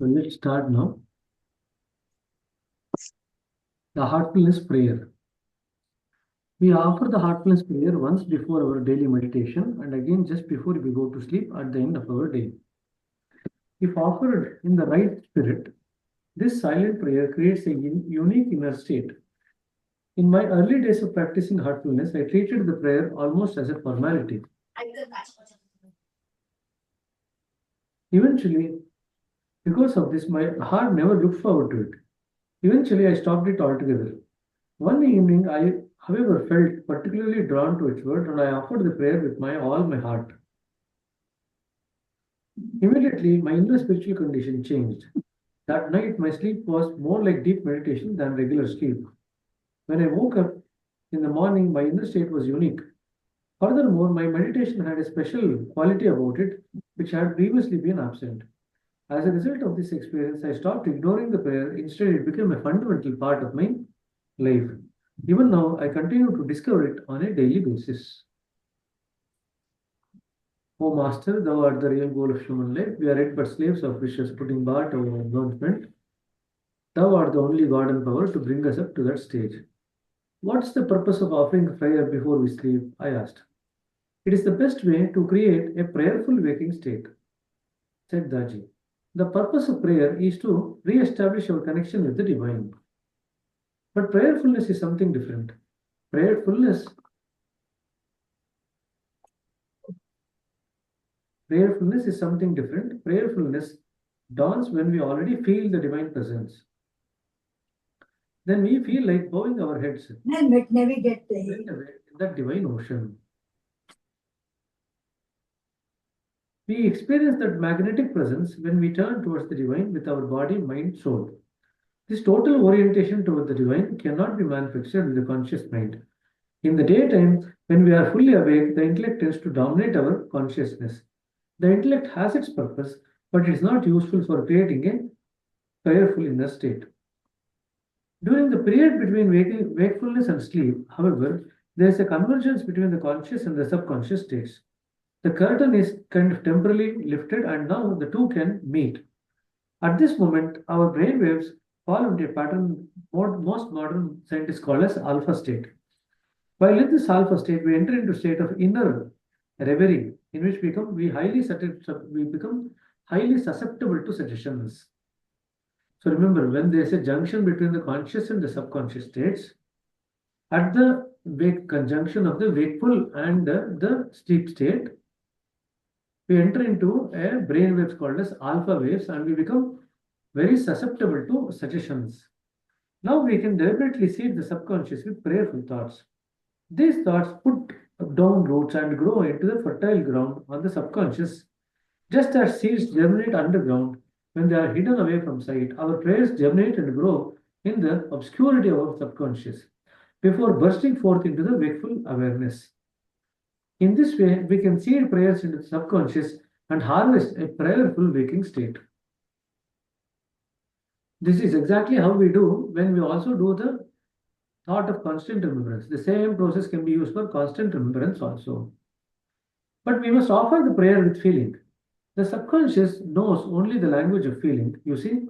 So let's start now. The heartfulness prayer. We offer the heartfulness prayer once before our daily meditation and again just before we go to sleep at the end of our day. If offered in the right spirit, this silent prayer creates a unique inner state. In my early days of practicing heartfulness, I treated the prayer almost as a formality. Eventually, because of this, my heart never looked forward to it. Eventually, I stopped it altogether. One evening, I, however, felt particularly drawn to its word and I offered the prayer with all my heart. Immediately, my inner spiritual condition changed. That night, my sleep was more like deep meditation than regular sleep. When I woke up in the morning, my inner state was unique. Furthermore, my meditation had a special quality about it, which had previously been absent. As a result of this experience, I stopped ignoring the prayer. Instead, it became a fundamental part of my life. Even now, I continue to discover it on a daily basis. O Master, thou art the real goal of human life. We are yet but slaves of wishes, putting bar to our advancement. Thou art the only God and power to bring us up to that stage. What's the purpose of offering prayer before we sleep? I asked. It is the best way to create a prayerful waking state, said Daji. The purpose of prayer is to re-establish our connection with the divine. But prayerfulness is something different. Prayerfulness is something different. Prayerfulness dawns when we already feel the divine presence. Then we feel like bowing our heads in that divine ocean. We experience that magnetic presence when we turn towards the divine with our body, mind, soul. This total orientation toward the divine cannot be manufactured with the conscious mind. In the daytime, when we are fully awake, the intellect tends to dominate our consciousness. The intellect has its purpose, but it is not useful for creating a prayerful inner state. During the period between wakefulness and sleep, however, there is a convergence between the conscious and the subconscious states. The curtain is kind of temporarily lifted and now the two can meet. At this moment, our brain waves fall into a pattern most modern scientists call as alpha state. While in this alpha state, we enter into a state of inner reverie, in which we become highly susceptible to suggestions. So remember, when there is a junction between the conscious and the subconscious states, at the conjunction of the wakeful and the sleep state, we enter into a brain waves called as alpha waves and we become very susceptible to suggestions. Now we can deliberately seed the subconscious with prayerful thoughts. These thoughts put down roots and grow into the fertile ground on the subconscious. Just as seeds germinate underground when they are hidden away from sight, our prayers germinate and grow in the obscurity of our subconscious before bursting forth into the wakeful awareness. In this way, we can seed prayers into the subconscious and harvest a prayerful waking state. This is exactly how we do when we also do the thought of constant remembrance. The same process can be used for constant remembrance also. But we must offer the prayer with feeling. The subconscious knows only the language of feeling, you see.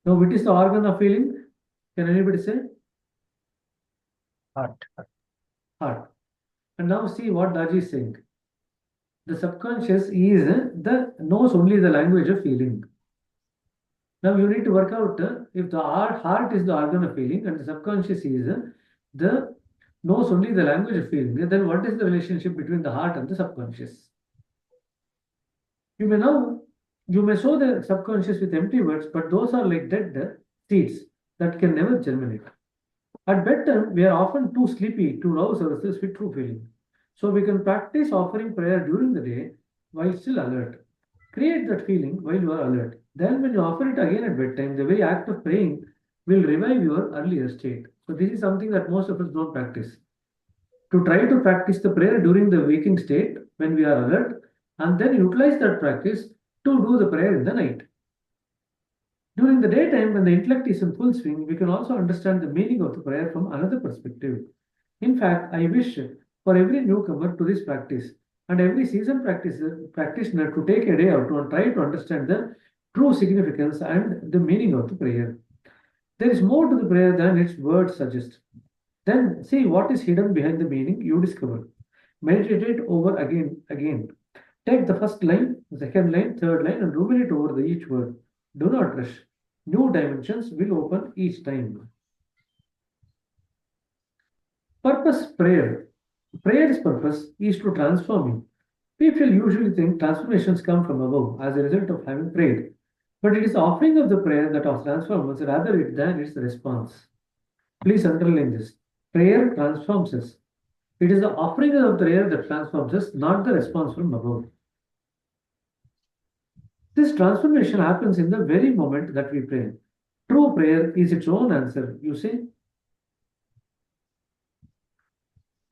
Now, what is the organ of feeling? Can anybody say? Heart. Heart. And now see what Daji is saying. The subconscious knows only the language of feeling. Now you need to work out if the heart is the organ of feeling and the subconscious is knows only the language of feeling, then what is the relationship between the heart and the subconscious? You may sow the subconscious with empty words, but those are like dead seeds that can never germinate. At bedtime, we are often too sleepy to rouse ourselves with true feeling. So we can practice offering prayer during the day while still alert. Create that feeling while you are alert. Then when you offer it again at bedtime, the very act of praying will revive your earlier state. So this is something that most of us don't practice. To try to practice the prayer during the waking state when we are alert and then utilize that practice to do the prayer in the night. During the daytime, when the intellect is in full swing, we can also understand the meaning of the prayer from another perspective. In fact, I wish for every newcomer to this practice and every seasoned practitioner to take a day out to try to understand the true significance and the meaning of the prayer. There is more to the prayer than its words suggest. Then see what is hidden behind the meaning you discover. Meditate it over again. Take the first line, second line, third line, and ruminate over each word. Do not rush. New dimensions will open each time. Purpose prayer. Prayer's purpose is to transform you. People usually think transformations come from above as a result of having prayed. But it is the offering of the prayer that transforms rather than its response. Please underline this. Prayer transforms us. It is the offering of the prayer that transforms us, not the response from above. This transformation happens in the very moment that we pray. True prayer is its own answer, you see.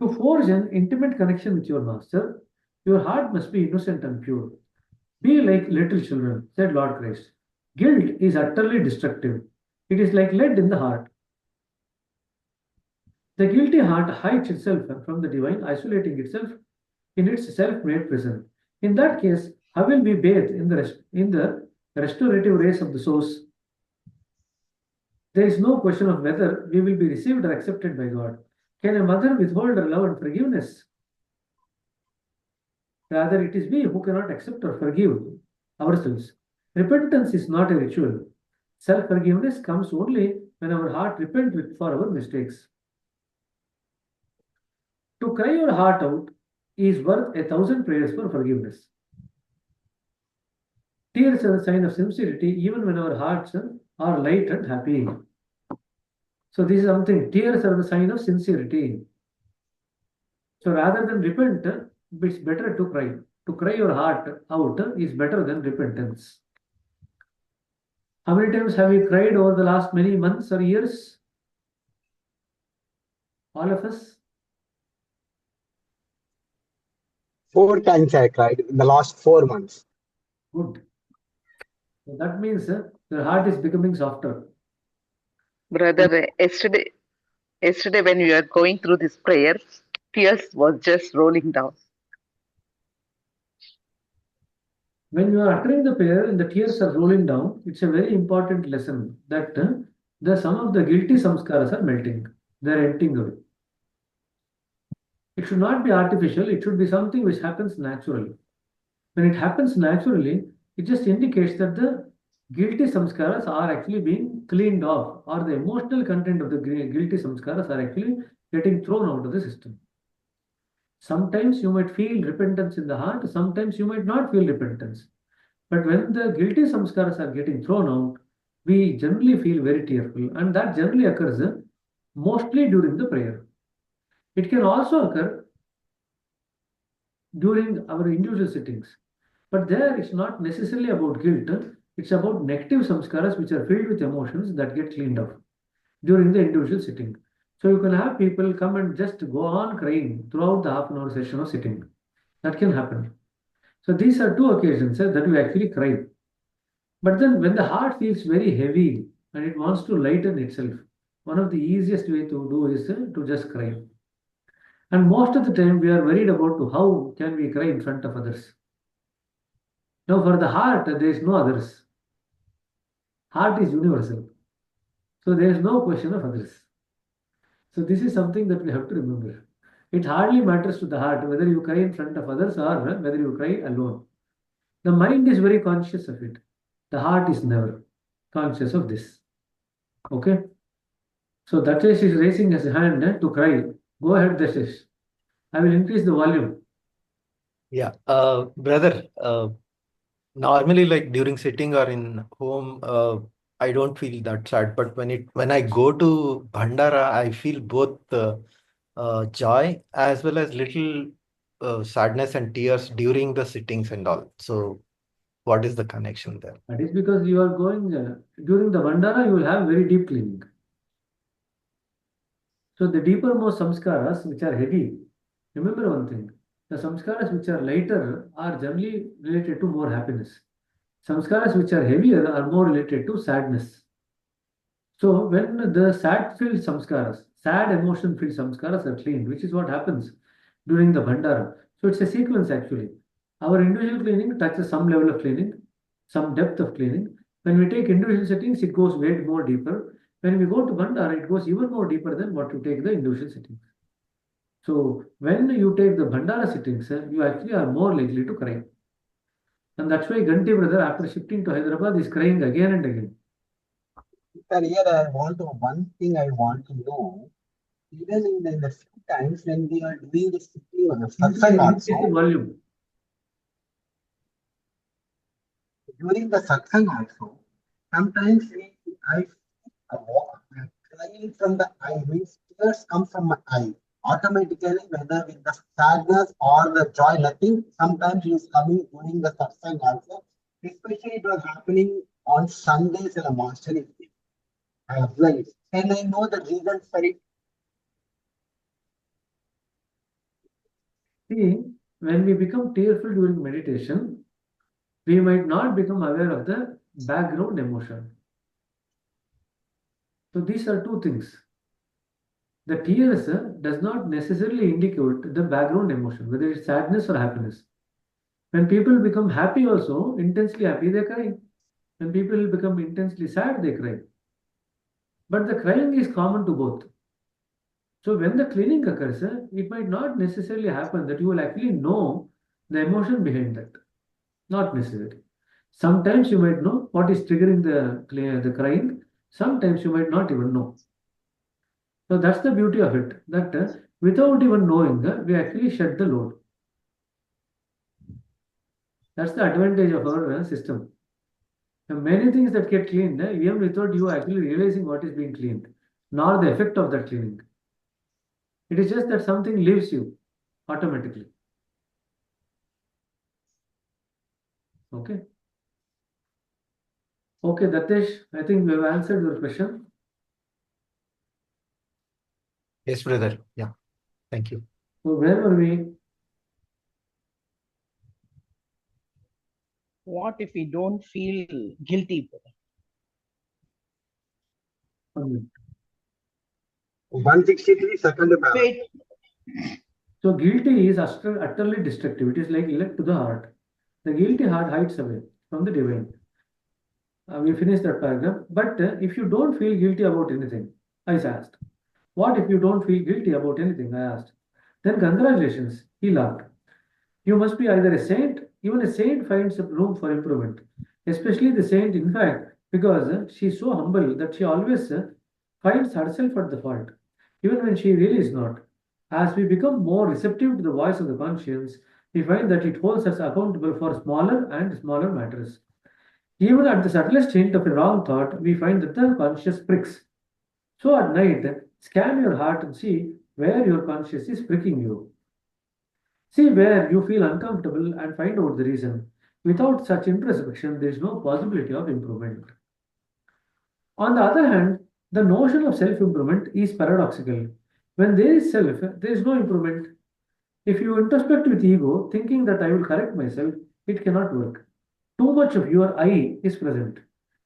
To forge an intimate connection with your master, your heart must be innocent and pure. Be like little children, said Lord Christ. Guilt is utterly destructive. It is like lead in the heart. The guilty heart hides itself from the divine, isolating itself in its self-made prison. In that case, how will we bathe in the restorative rays of the source? There is no question of whether we will be received or accepted by God. Can a mother withhold her love and forgiveness? Rather, it is we who cannot accept or forgive ourselves. Repentance is not a ritual. Self-forgiveness comes only when our heart repents for our mistakes. To cry your heart out is worth 1,000 prayers for forgiveness. Tears are a sign of sincerity even when our hearts are light and happy. So this is something, tears are the sign of sincerity. So rather than repent, it's better to cry. To cry your heart out is better than repentance. How many times have you cried over the last many months or years? All of us? 4 times I cried in the last 4 months. Good. So that means your heart is becoming softer. Brother, yesterday when we were going through this prayer, tears was just rolling down. When you are uttering the prayer and the tears are rolling down, it's a very important lesson that some of the guilty samskaras are melting. They're emptying away. It should not be artificial. It should be something which happens naturally. When it happens naturally, it just indicates that the guilty samskaras are actually being cleaned off, or the emotional content of the guilty samskaras are actually getting thrown out of the system. Sometimes you might feel repentance in the heart, sometimes you might not feel repentance. But when the guilty samskaras are getting thrown out, we generally feel very tearful, and that generally occurs mostly during the prayer. It can also occur during our individual sittings. But there it's not necessarily about guilt, it's about negative samskaras which are filled with emotions that get cleaned off during the individual sitting. So you can have people come and just go on crying throughout the half an hour session of sitting. That can happen. So these are two occasions that we actually cry. But then when the heart feels very heavy and it wants to lighten itself, one of the easiest way to do is to just cry. And most of the time we are worried about how can we cry in front of others. Now for the heart, there is no others. Heart is universal. So there is no question of others. So this is something that we have to remember. It hardly matters to the heart whether you cry in front of others or whether you cry alone. The mind is very conscious of it. The heart is never conscious of this. Okay? So Datesh is raising his hand to cry. Go ahead, Datesh. I will increase the volume. Yeah, brother, normally like during sitting or in home, I don't feel that sad. But when I go to Bhandara, I feel both joy as well as little sadness and tears during the sittings and all. So what is the connection there? That is because you are going during the Vandana, you will have very deep cleaning. So the deepermost samskaras which are heavy, remember one thing, the samskaras which are lighter are generally related to more happiness. Samskaras which are heavier are more related to sadness. So when the sad-filled samskaras, sad emotion-filled samskaras are cleaned, which is what happens during the Bhandara. So it's a sequence actually. Our individual cleaning touches some level of cleaning. some depth of cleaning. When we take individual settings, it goes way more deeper. When we go to Bhandara, it goes even more deeper than what you take the individual settings. So when you take the Bhandara settings, you actually are more likely to cry. And that's why Ganti brother, after shifting to Hyderabad, is crying again and again. Sir, here one thing I want to know. Even in the few times when we are doing the sitting on the satsang Increase the also, volume. during the satsang also, sometimes I crying from the eye, means tears come from my eye. Automatically, whether with the sadness or the joy, nothing, sometimes it is coming during the satsang also. Especially it was happening on Sundays in a monastery. I observed it. Can I know the reasons for it? See, when we become tearful during meditation, we might not become aware of the background emotion. So these are two things. The tears does not necessarily indicate the background emotion, whether it's sadness or happiness. When people become happy also, intensely happy, they cry. When people become intensely sad, they cry. But the crying is common to both. So when the cleaning occurs, it might not necessarily happen that you will actually know the emotion behind that. Not necessarily. Sometimes you might know what is triggering the crying. Sometimes you might not even know. So that's the beauty of it. That without even knowing, we actually shed the load. That's the advantage of our system. And many things that get cleaned, even without you actually realizing what is being cleaned, nor the effect of that cleaning. It is just that something leaves you automatically. Okay. Okay, Datesh, I think we have answered your question. Yes, brother. Yeah. Thank you. So where were we? What if we don't feel guilty? 163 second paragraph. Wait, So guilty is utterly destructive. It is like lead to the heart. The guilty heart hides away from the divine. We finished that paragraph. But if you don't feel guilty about anything, I asked. What if you don't feel guilty about anything? I asked. Then congratulations, he laughed. You must be either a saint, even a saint finds room for improvement. Especially the saint, in fact, because she is so humble that she always finds herself at the fault, even when she really is not. As we become more receptive to the voice of the conscience, we find that it holds us accountable for smaller and smaller matters. Even at the subtlest hint of a wrong thought, we find that the conscience pricks. So at night, scan your heart and see where your conscience is pricking you. See where you feel uncomfortable and find out the reason. Without such introspection, there is no possibility of improvement. On the other hand, the notion of self improvement is paradoxical. When there is self, there is no improvement. If you introspect with ego, thinking that I will correct myself, it cannot work. Too much of your I is present.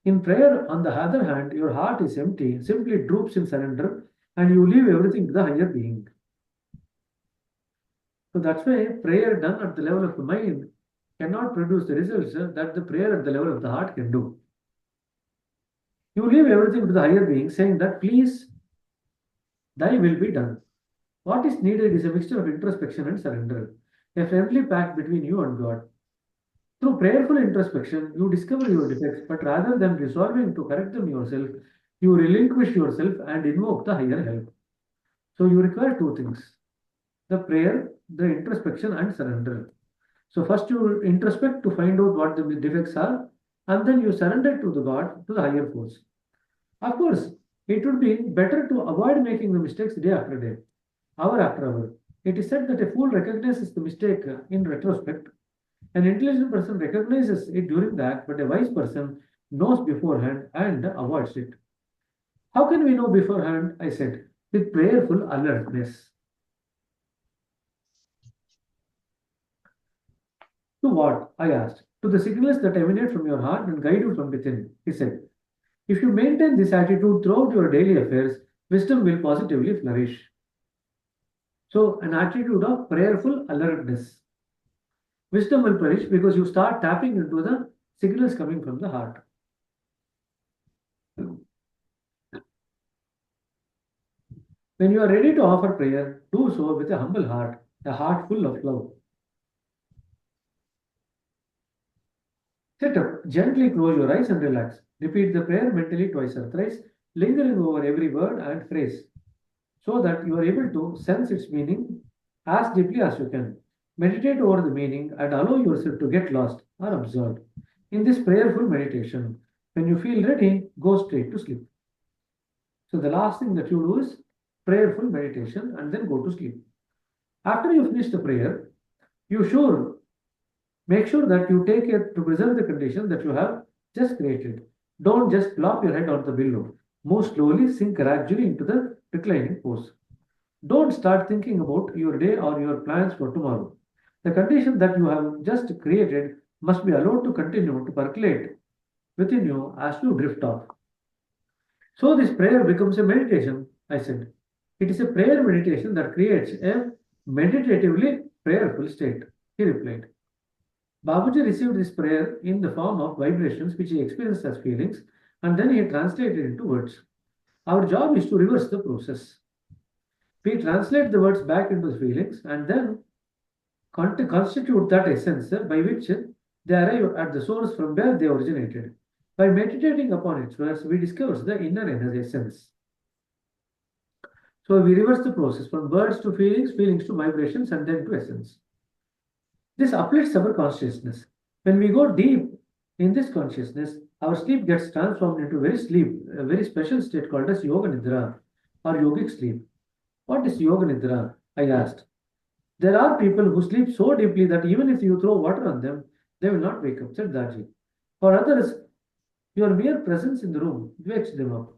In prayer, on the other hand, your heart is empty, simply droops in surrender, and you leave everything to the higher being. So that's why prayer done at the level of the mind cannot produce the results that the prayer at the level of the heart can do. You leave everything to the higher being, saying that, please, thy will be done. What is needed is a mixture of introspection and surrender, a friendly pact between you and God. Through prayerful introspection, you discover your defects, but rather than resolving to correct them yourself, you relinquish yourself and invoke the higher help. So you require two things: the prayer, the introspection, and surrender. So first you introspect to find out what the defects are, and then you surrender to the God, to the higher force. Of course, it would be better to avoid making the mistakes day after day, hour after hour. It is said that a fool recognizes the mistake in retrospect. An intelligent person recognizes it during the act, but a wise person knows beforehand and avoids it. How can we know beforehand? I said, with prayerful alertness. To what? I asked. To the signals that emanate from your heart and guide you from within, he said. If you maintain this attitude throughout your daily affairs, wisdom will positively flourish. So, an attitude of prayerful alertness. Wisdom will flourish because you start tapping into the signals coming from the heart. When you are ready to offer prayer, do so with a humble heart, a heart full of love. Sit up, gently close your eyes and relax. Repeat the prayer mentally twice or thrice, lingering over every word and phrase, so that you are able to sense its meaning as deeply as you can. Meditate over the meaning and allow yourself to get lost or absorbed in this prayerful meditation. When you feel ready, go straight to sleep. So the last thing that you do is prayerful meditation and then go to sleep. After you finish the prayer, make sure that you take care to preserve the condition that you have just created. Don't just plop your head on the pillow. Move slowly, sink gradually into the reclining pose. Don't start thinking about your day or your plans for tomorrow. The condition that you have just created must be allowed to continue to percolate within you as you drift off. So this prayer becomes a meditation, I said. It is a prayer meditation that creates a meditatively prayerful state, he replied. Babuji received this prayer in the form of vibrations which he experienced as feelings, and then he translated it into words. Our job is to reverse the process. We translate the words back into the feelings and then constitute that essence by which they arrive at the source from where they originated. By meditating upon its verse, we discover the inner essence. So we reverse the process from words to feelings, feelings to vibrations, and then to essence. This uplifts our consciousness. When we go deep in this consciousness, our sleep gets transformed into a very special state called as Yoga Nidra or yogic sleep. What is Yoga Nidra? I asked. There are people who sleep so deeply that even if you throw water on them, they will not wake up, said Daji. For others, your mere presence in the room wakes them up.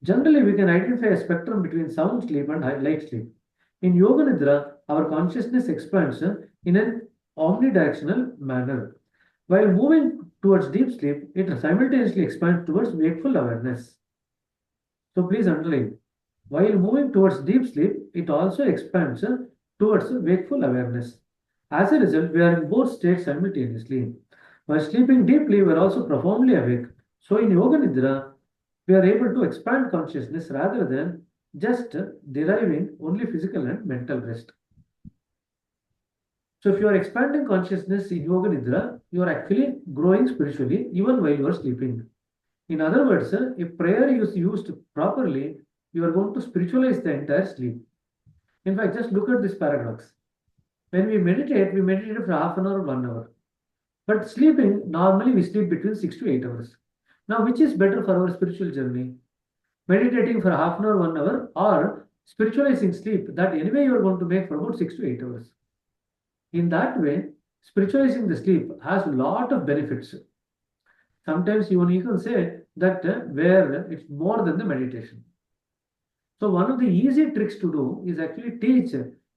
Generally, we can identify a spectrum between sound sleep and light sleep. In Yoga Nidra, our consciousness expands in an omnidirectional manner. While moving towards deep sleep, it simultaneously expands towards wakeful awareness. So please underline, while moving towards deep sleep, it also expands towards wakeful awareness. As a result, we are in both states simultaneously. While sleeping deeply, we are also profoundly awake. So in Yoga Nidra, we are able to expand consciousness rather than just deriving only physical and mental rest. So if you are expanding consciousness in Yoga Nidra, you are actually growing spiritually even while you are sleeping. In other words, if prayer is used properly, you are going to spiritualize the entire sleep. In fact, just look at this paradox. When we meditate for half an hour, 1 hour. But sleeping, normally we sleep between 6 to 8 hours. Now, which is better for our spiritual journey? Meditating for half an hour, 1 hour, or spiritualizing sleep that anyway you are going to make for about 6 to 8 hours. In that way, spiritualizing the sleep has a lot of benefits. Sometimes you can say that where it's more than the meditation. So one of the easy tricks to do is actually teach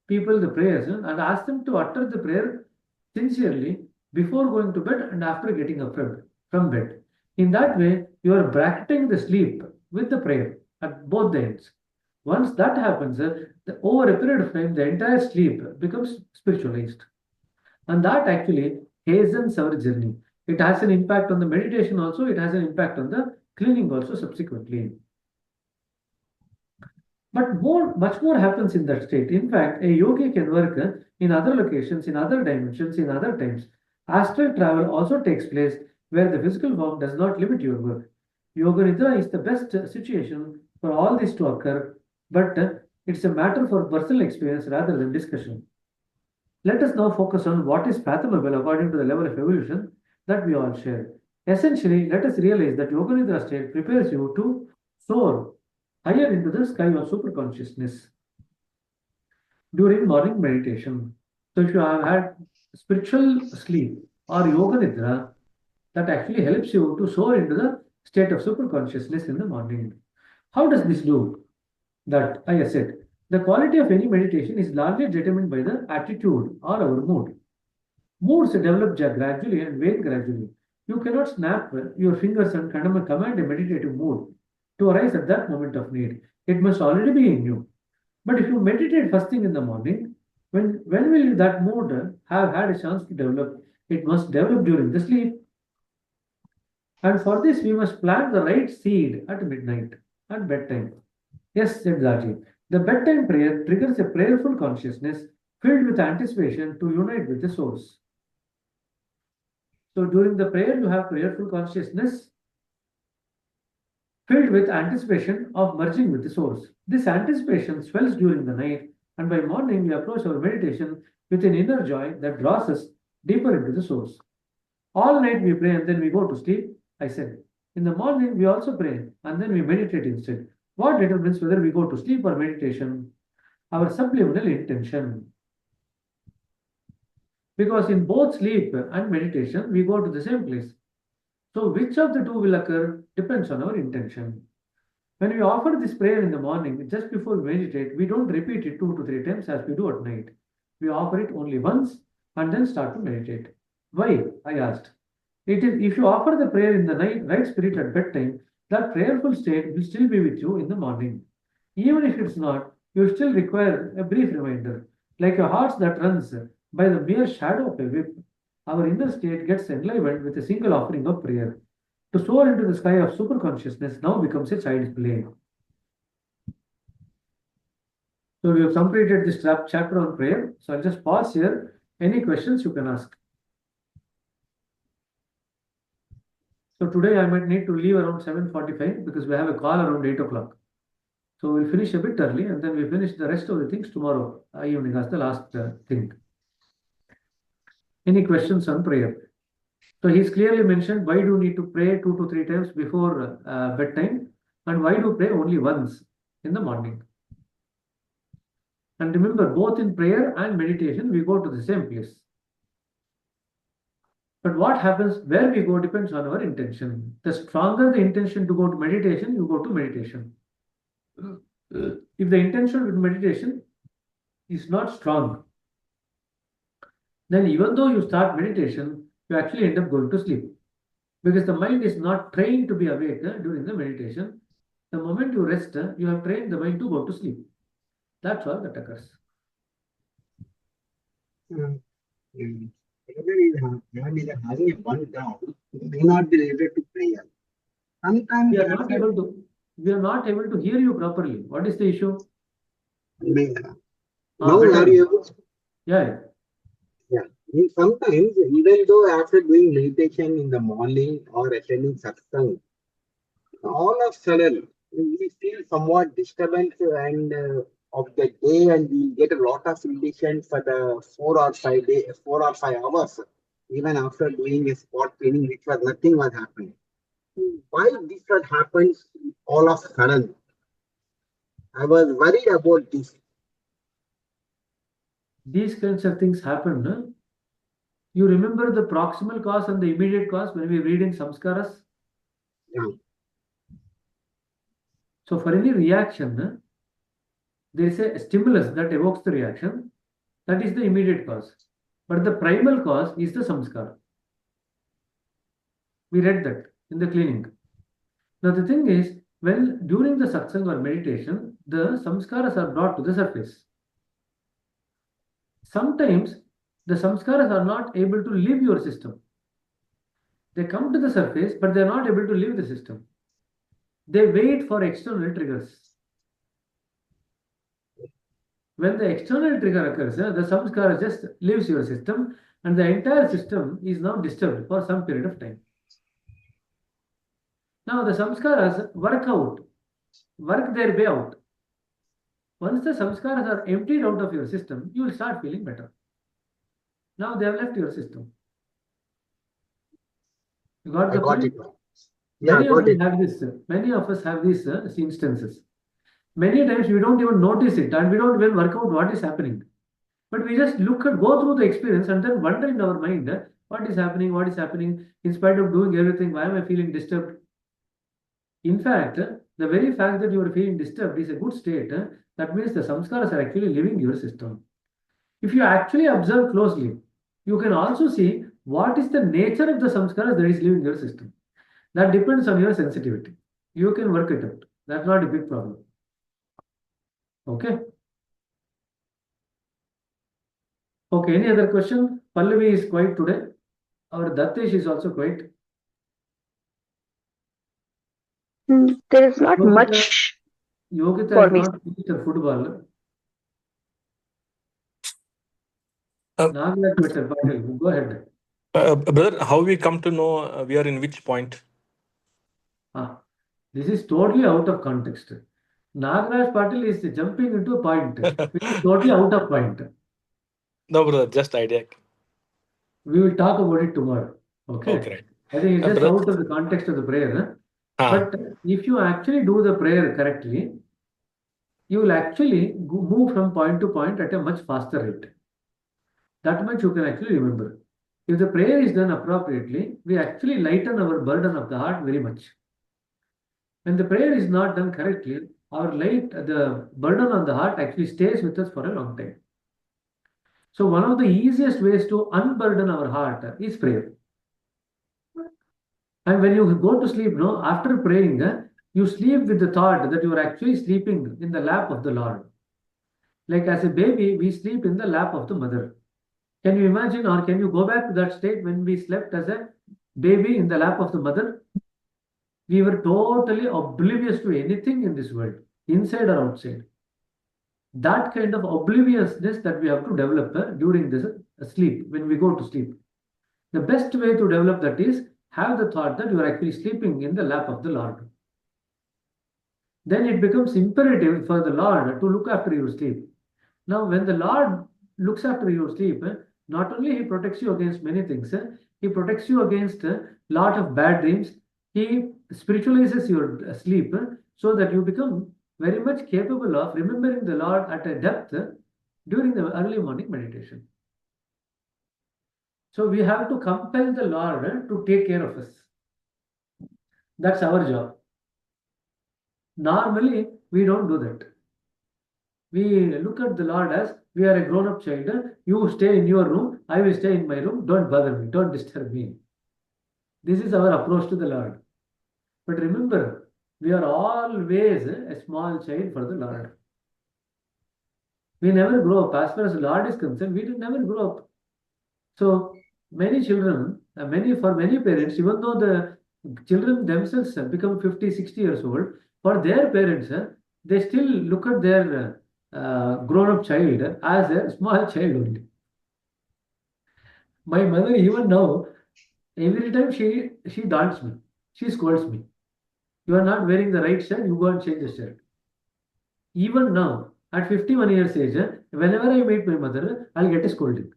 people the prayers and ask them to utter the prayer sincerely before going to bed and after getting up from bed. In that way, you are bracketing the sleep with the prayer at both the ends. Once that happens, over a period of time, the entire sleep becomes spiritualized. And that actually hastens our journey. It has an impact on the meditation also, it has an impact on the cleaning also subsequently. But much more happens in that state. In fact, a yogi can work in other locations, in other dimensions, in other times. Astral travel also takes place where the physical form does not limit your work. Yoga Nidra is the best situation for all this to occur, but it's a matter for personal experience rather than discussion. Let us now focus on what is fathomable according to the level of evolution that we all share. Essentially, let us realize that Yoga Nidra state prepares you to soar higher into the sky of superconsciousness during morning meditation. So if you have had spiritual sleep or Yoga Nidra, that actually helps you to soar into the state of superconsciousness in the morning. How does this do? That I said, the quality of any meditation is largely determined by the attitude or our mood. Moods develop gradually and wane gradually. You cannot snap your fingers and command a meditative mood to arise at that moment of need. It must already be in you. But if you meditate first thing in the morning, when will that mood have had a chance to develop? It must develop during the sleep. And for this, we must plant the right seed at midnight, at bedtime. Yes, said Gaji. The bedtime prayer triggers a prayerful consciousness filled with anticipation to unite with the source. So during the prayer, you have prayerful consciousness filled with anticipation of merging with the source. This anticipation swells during the night, and by morning, we approach our meditation with an inner joy that draws us deeper into the source. All night we pray and then we go to sleep, I said. In the morning, we also pray and then we meditate instead. What determines whether we go to sleep or meditation? Our subliminal intention. Because in both sleep and meditation, we go to the same place. So, which of the two will occur depends on our intention. When we offer this prayer in the morning, just before we meditate, we don't repeat it 2 to 3 times as we do at night. We offer it only once and then start to meditate. Why? I asked. It is if you offer the prayer in the night, right spirit at bedtime, that prayerful state will still be with you in the morning. Even if it's not, you still require a brief reminder, like a horse that runs by the mere shadow of a whip. Our inner state gets enlivened with a single offering of prayer. To soar into the sky of superconsciousness now becomes a child's play. So we have completed this chapter on prayer. So I'll just pause here. Any questions you can ask. So today I might need to leave around 7:45 because we have a call around 8 o'clock. So we'll finish a bit early and then we finish the rest of the things tomorrow evening as the last thing. Any questions on prayer? So he's clearly mentioned why do you need to pray 2 to 3 times before bedtime and why do pray only once in the morning. And remember, both in prayer and meditation, we go to the same place. But what happens where we go depends on our intention. The stronger the intention to go to meditation, you go to meditation. If the intention with meditation is not strong, then even though you start meditation, you actually end up going to sleep. Because the mind is not trained to be awake during the meditation. The moment you rest, you have trained the mind to go to sleep. That's all that occurs. Having one down, may not be able to pray. Sometimes We are not able to hear you properly. What is the issue? Now are you able to? Yeah. Sometimes, even though after doing meditation in the morning or attending satsang, all of a sudden we feel somewhat disturbance and of the day, and we get a lot of irritation for the 4 or 5 hours, even after doing a spot cleaning, which was nothing was happening. Why this was happens all of a sudden? I was worried about this. These kinds of things happen. Huh? You remember the proximal cause and the immediate cause when we read in samskaras? Yeah. So for any reaction, there is a stimulus that evokes the reaction. That is the immediate cause. But the primal cause is the samskara. We read that in the cleaning. Now the thing is, when during the satsang or meditation, the samskaras are brought to the surface. Sometimes the samskaras are not able to leave your system. They come to the surface, but they are not able to leave the system. They wait for external triggers. When the external trigger occurs, the samskara just leaves your system and the entire system is now disturbed for some period of time. Now the samskaras work their way out. Once the samskaras are emptied out of your system, you will start feeling better. Now they have left your system. You got the point? Yeah, Many of us have these instances. Many times we don't even notice it and we don't even work out what is happening. But we just go through the experience and then wonder in our mind, what is happening, in spite of doing everything, why am I feeling disturbed? In fact, the very fact that you are feeling disturbed is a good state. That means the samskaras are actually leaving your system. If you actually observe closely, you can also see what is the nature of the samskaras that is leaving your system. That depends on your sensitivity. You can work it out. That's not a big problem. Okay. Okay, any other question? Pallavi is quiet today. Our Dattesh is also quiet. There is not Yogita, much Yogita for has me. not finished her football. Uh, Nagaraj Mr. Patil, go ahead. Brother, how we come to know we are in which point? This is totally out of context. Nagaraj Patil is jumping into a point, which is totally out of point. No, brother, just idea. We will talk about it tomorrow. Okay. Okay, right. I think it's just Brother, out of the context of the prayer. ah, But if you actually do the prayer correctly, you will actually move from point to point at a much faster rate. That much you can actually remember. If the prayer is done appropriately, we actually lighten our burden of the heart very much. When the prayer is not done correctly, the burden on the heart actually stays with us for a long time. So one of the easiest ways to unburden our heart is prayer. And when you go to sleep, no, after praying, you sleep with the thought that you are actually sleeping in the lap of the Lord. Like as a baby, we sleep in the lap of the mother. Can you imagine, or can you go back to that state when we slept as a baby in the lap of the mother? We were totally oblivious to anything in this world, inside or outside. That kind of obliviousness that we have to develop during this sleep, when we go to sleep. The best way to develop that is have the thought that you are actually sleeping in the lap of the Lord. Then it becomes imperative for the Lord to look after your sleep. Now, when the Lord looks after your sleep, not only He protects you against many things, He protects you against a lot of bad dreams. He spiritualizes your sleep so that you become very much capable of remembering the Lord at a depth during the early morning meditation. So we have to compel the Lord to take care of us. That's our job. Normally, we don't do that. We look at the Lord as we are a grown-up child. You stay in your room, I will stay in my room. Don't bother me, don't disturb me. This is our approach to the Lord. But remember, we are always a small child for the Lord. We never grow up. As far as the Lord is concerned, we never grow up. So many children, for many parents, even though the children themselves become 50, 60 years old, for their parents, they still look at their grown-up child as a small child only. My mother, even now, every time she daunts me, she scolds me. You are not wearing the right shirt, you go and change the shirt. Even now, at 51 years age, whenever I meet my mother, I'll get a scolding.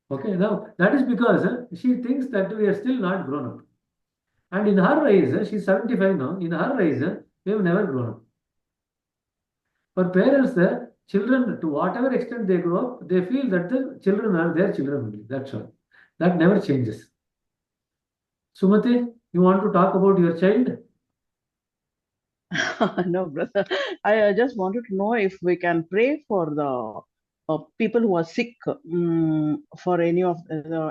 Okay, now that is because she thinks that we are still not grown up. And in her eyes, she's 75 now, in her eyes, we have never grown up. For parents, the children, to whatever extent they grow up, they feel that the children are their children only. That's all. That never changes. Sumati, you want to talk about your child? No, brother. I just wanted to know if we can pray for the people who are sick. For any of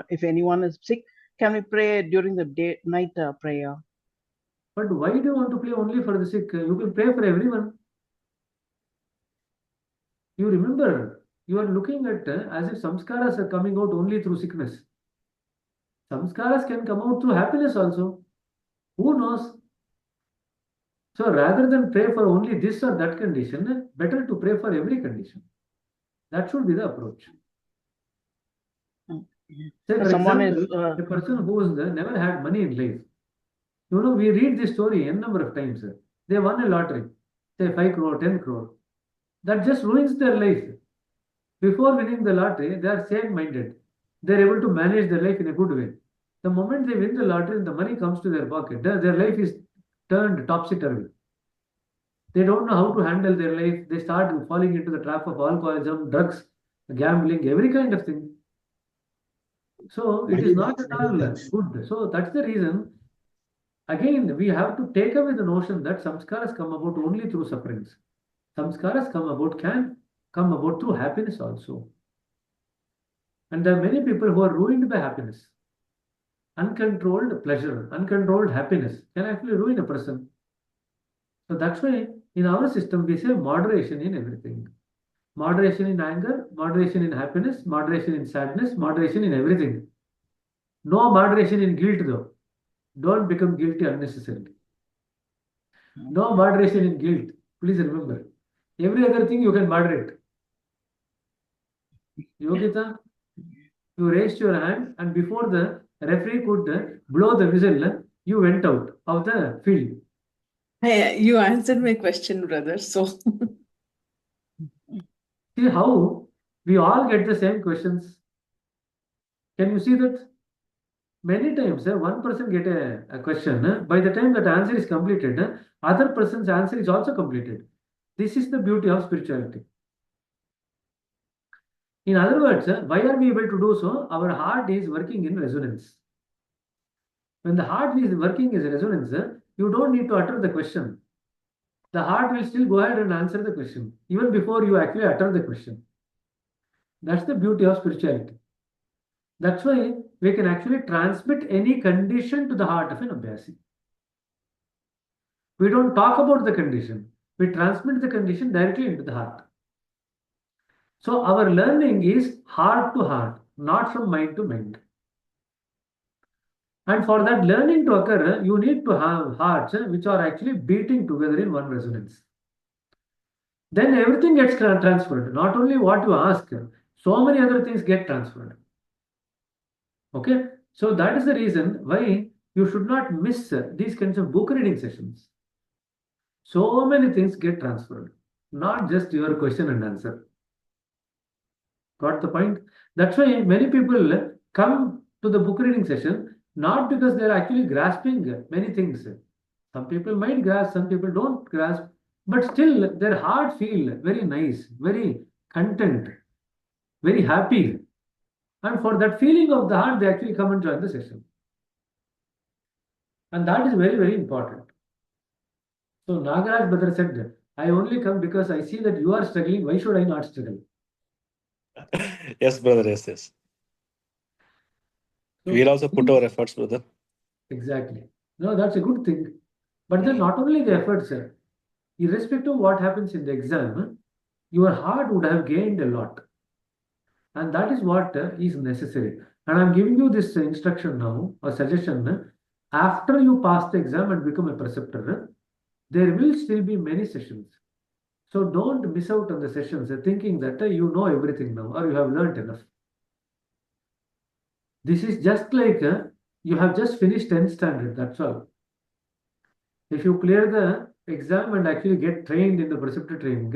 if anyone is sick, can we pray during the night prayer? But why do you want to pray only for the sick? You can pray for everyone. You remember, you are looking at as if samskaras are coming out only through sickness. Samskaras can come out through happiness also. Who knows? So rather than pray for only this or that condition, better to pray for every condition. That should be the approach. Say, for Someone example, is a person who has never had money in life. You know, we read this story a number of times. They won a lottery, say 5 crore, 10 crore. That just ruins their life. Before winning the lottery, they are sane-minded. They're able to manage their life in a good way. The moment they win the lottery and the money comes to their pocket, their life is turned topsy-turvy. They don't know how to handle their life. They start falling into the trap of alcoholism, drugs, gambling, every kind of thing. So it Money is not makes at many all things. good. So that's the reason. Again, we have to take away the notion that samskaras come about only through sufferings. Samskaras can come about through happiness also. And there are many people who are ruined by happiness. Uncontrolled pleasure, uncontrolled happiness can actually ruin a person. So that's why in our system we say moderation in everything. Moderation in anger, moderation in happiness, moderation in sadness, moderation in everything. No moderation in guilt though. Don't become guilty unnecessarily. No moderation in guilt. Please remember. Every other thing you can moderate. Yogita, you raised your hand, and before the referee could blow the whistle, you went out of the field. Hey, you answered my question, brother. So See how we all get the same questions. Can you see that? Many times, one person get a question. By the time that answer is completed, other person's answer is also completed. This is the beauty of spirituality. In other words, why are we able to do so? Our heart is working in resonance. When the heart is working in resonance, you don't need to utter the question. The heart will still go ahead and answer the question, even before you actually utter the question. That's the beauty of spirituality. That's why we can actually transmit any condition to the heart of an Abhyasi. We don't talk about the condition. We transmit the condition directly into the heart. So our learning is heart to heart, not from mind to mind. And for that learning to occur, you need to have hearts which are actually beating together in one resonance. Then everything gets transferred. Not only what you ask, so many other things get transferred. Okay? So that is the reason why you should not miss these kinds of book reading sessions. So many things get transferred, not just your question and answer. Got the point? That's why many people come to the book reading session not because they're actually grasping many things. Some people might grasp, some people don't grasp, but still their heart feel very nice, very content, very happy. And for that feeling of the heart, they actually come and join the session. And that is very, very important. So Nagaraj brother said, I only come because I see that you are struggling. Why should I not struggle? Yes, brother. Yes, yes. So, We'll also put our efforts, brother. exactly. No, that's a good thing. But then not only the efforts, irrespective of what happens in the exam, your heart would have gained a lot. And that is what is necessary. And I'm giving you this instruction now, or suggestion. After you pass the exam and become a preceptor, there will still be many sessions. So don't miss out on the sessions thinking that you know everything now or you have learned enough. This is just like you have just finished 10th standard, that's all. If you clear the exam and actually get trained in the preceptor training,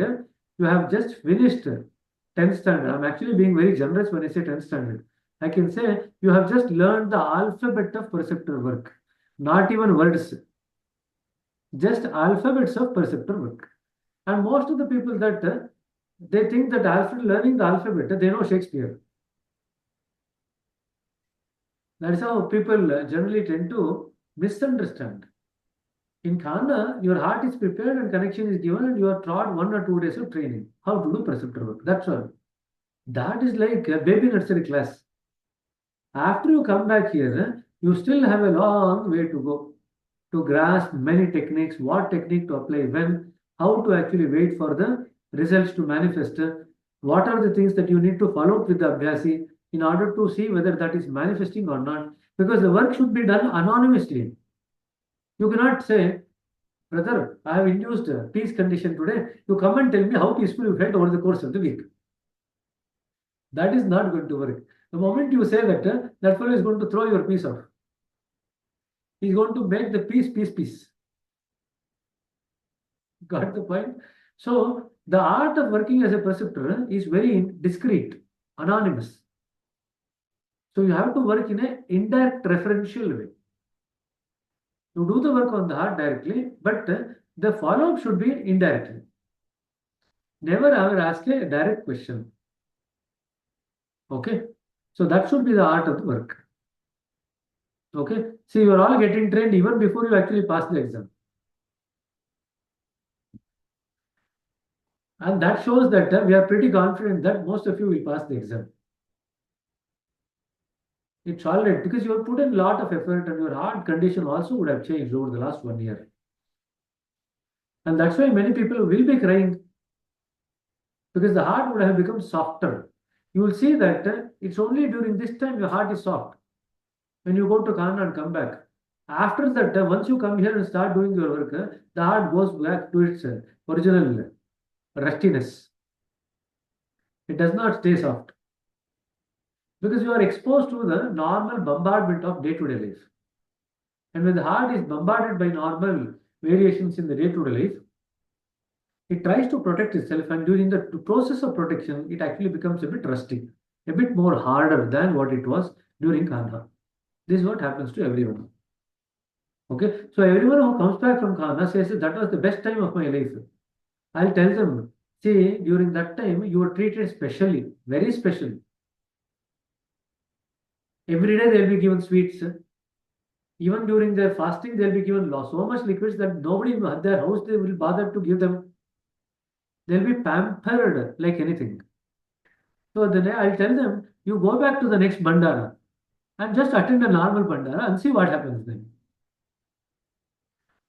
you have just finished 10th standard. I'm actually being very generous when I say 10th standard. I can say you have just learned the alphabet of preceptor work, not even words, just alphabets of preceptor work. And most of the people that they think that after learning the alphabet, they know Shakespeare. That is how people generally tend to misunderstand. In Khana, your heart is prepared and connection is given, and you are taught 1 or 2 days of training how to do preceptor work. That's all. That is like a baby nursery class. After you come back here, you still have a long way to go to grasp many techniques, what technique to apply when, how to actually wait for the results to manifest, what are the things that you need to follow up with the Abhyasi in order to see whether that is manifesting or not. Because the work should be done anonymously. You cannot say, brother, I have induced a peace condition today. You come and tell me how peaceful you felt over the course of the week. That is not going to work. The moment you say that, that fellow is going to throw your peace off. He's going to make the peace. Got the point? So, the art of working as a preceptor is very discreet, anonymous. So, you have to work in an indirect referential way. You do the work on the heart directly, but the follow-up should be indirectly. Never ever ask a direct question. Okay? So, that should be the art of the work. Okay? See, you are all getting trained even before you actually pass the exam. And that shows that we are pretty confident that most of you will pass the exam. It's all right because you have put in a lot of effort and your heart condition also would have changed over the last 1 year. And that's why many people will be crying because the heart would have become softer. You will see that it's only during this time your heart is soft. When you go to Khana and come back, After that, once you come here and start doing your work, the heart goes back to its original rustiness. It does not stay soft because you are exposed to the normal bombardment of day-to-day life. And when the heart is bombarded by normal variations in the day-to-day life, it tries to protect itself, and during the process of protection, it actually becomes a bit rusty, a bit more harder than what it was during Kanha. This is what happens to everyone. Okay, so everyone who comes back from Kanha says that was the best time of my life. I'll tell them, see, during that time you were treated specially, very special. Every day they'll be given sweets. Even during their fasting, they'll be given so much liquids that nobody in their house they will bother to give them. They'll be pampered like anything. So then I'll tell them, you go back to the next bandara and just attend a normal bandara and see what happens then.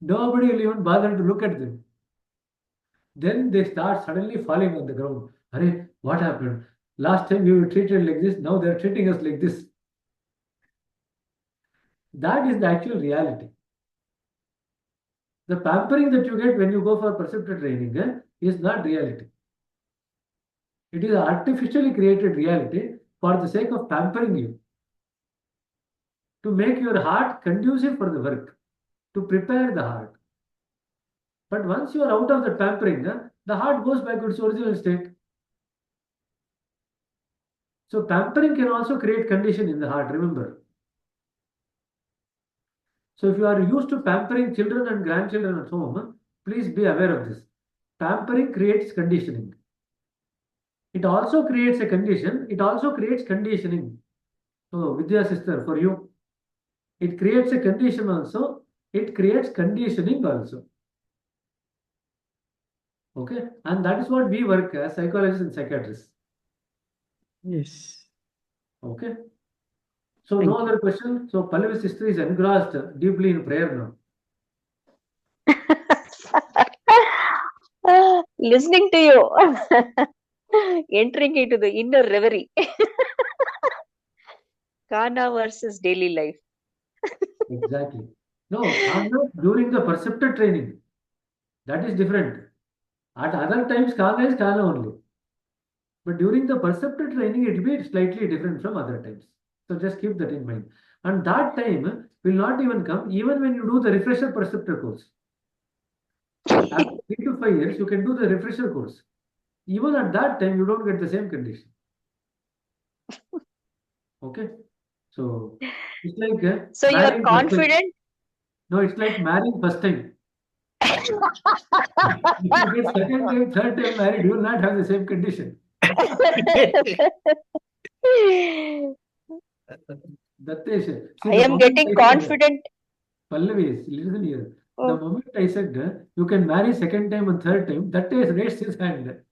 Nobody will even bother to look at them. Then they start suddenly falling on the ground. Arey, what happened? Last time we were treated like this, now they're treating us like this. That is the actual reality. The pampering that you get when you go for preceptor training is not reality. It is artificially created reality for the sake of pampering you, to make your heart conducive for the work, to prepare the heart. But once you are out of the pampering, the heart goes back to its original state. So pampering can also create condition in the heart, remember. So if you are used to pampering children and grandchildren at home, please be aware of this. Pampering creates conditioning. It also creates a condition. It also creates conditioning. So Vidya sister, for you, it creates a condition also. It creates conditioning also. Okay, and that is what we work as psychologists and psychiatrists. Yes. Okay. So Thank no other question. So Pallavi sister is engrossed deeply in prayer now. Listening to you, entering into the inner reverie. Kana versus daily life. Exactly. No, Kana during the perceptor training, that is different. At other times, Kana is Kana only. But during the perceptor training, it will be slightly different from other times. So just keep that in mind. And that time will not even come even when you do the refresher perceptor course. After 3 to 5 years, you can do the refresher course. Even at that time, you don't get the same condition. Okay? So it's like So you are marrying first time. confident. No, it's like marrying first time. If you get second time, third time married, you will not have the same condition. Dattesh, see, I the am moment getting I said, confident. Pallavi, listen here. The Oh. moment I said you can marry second time and third time, Dattesh raised his hand. There.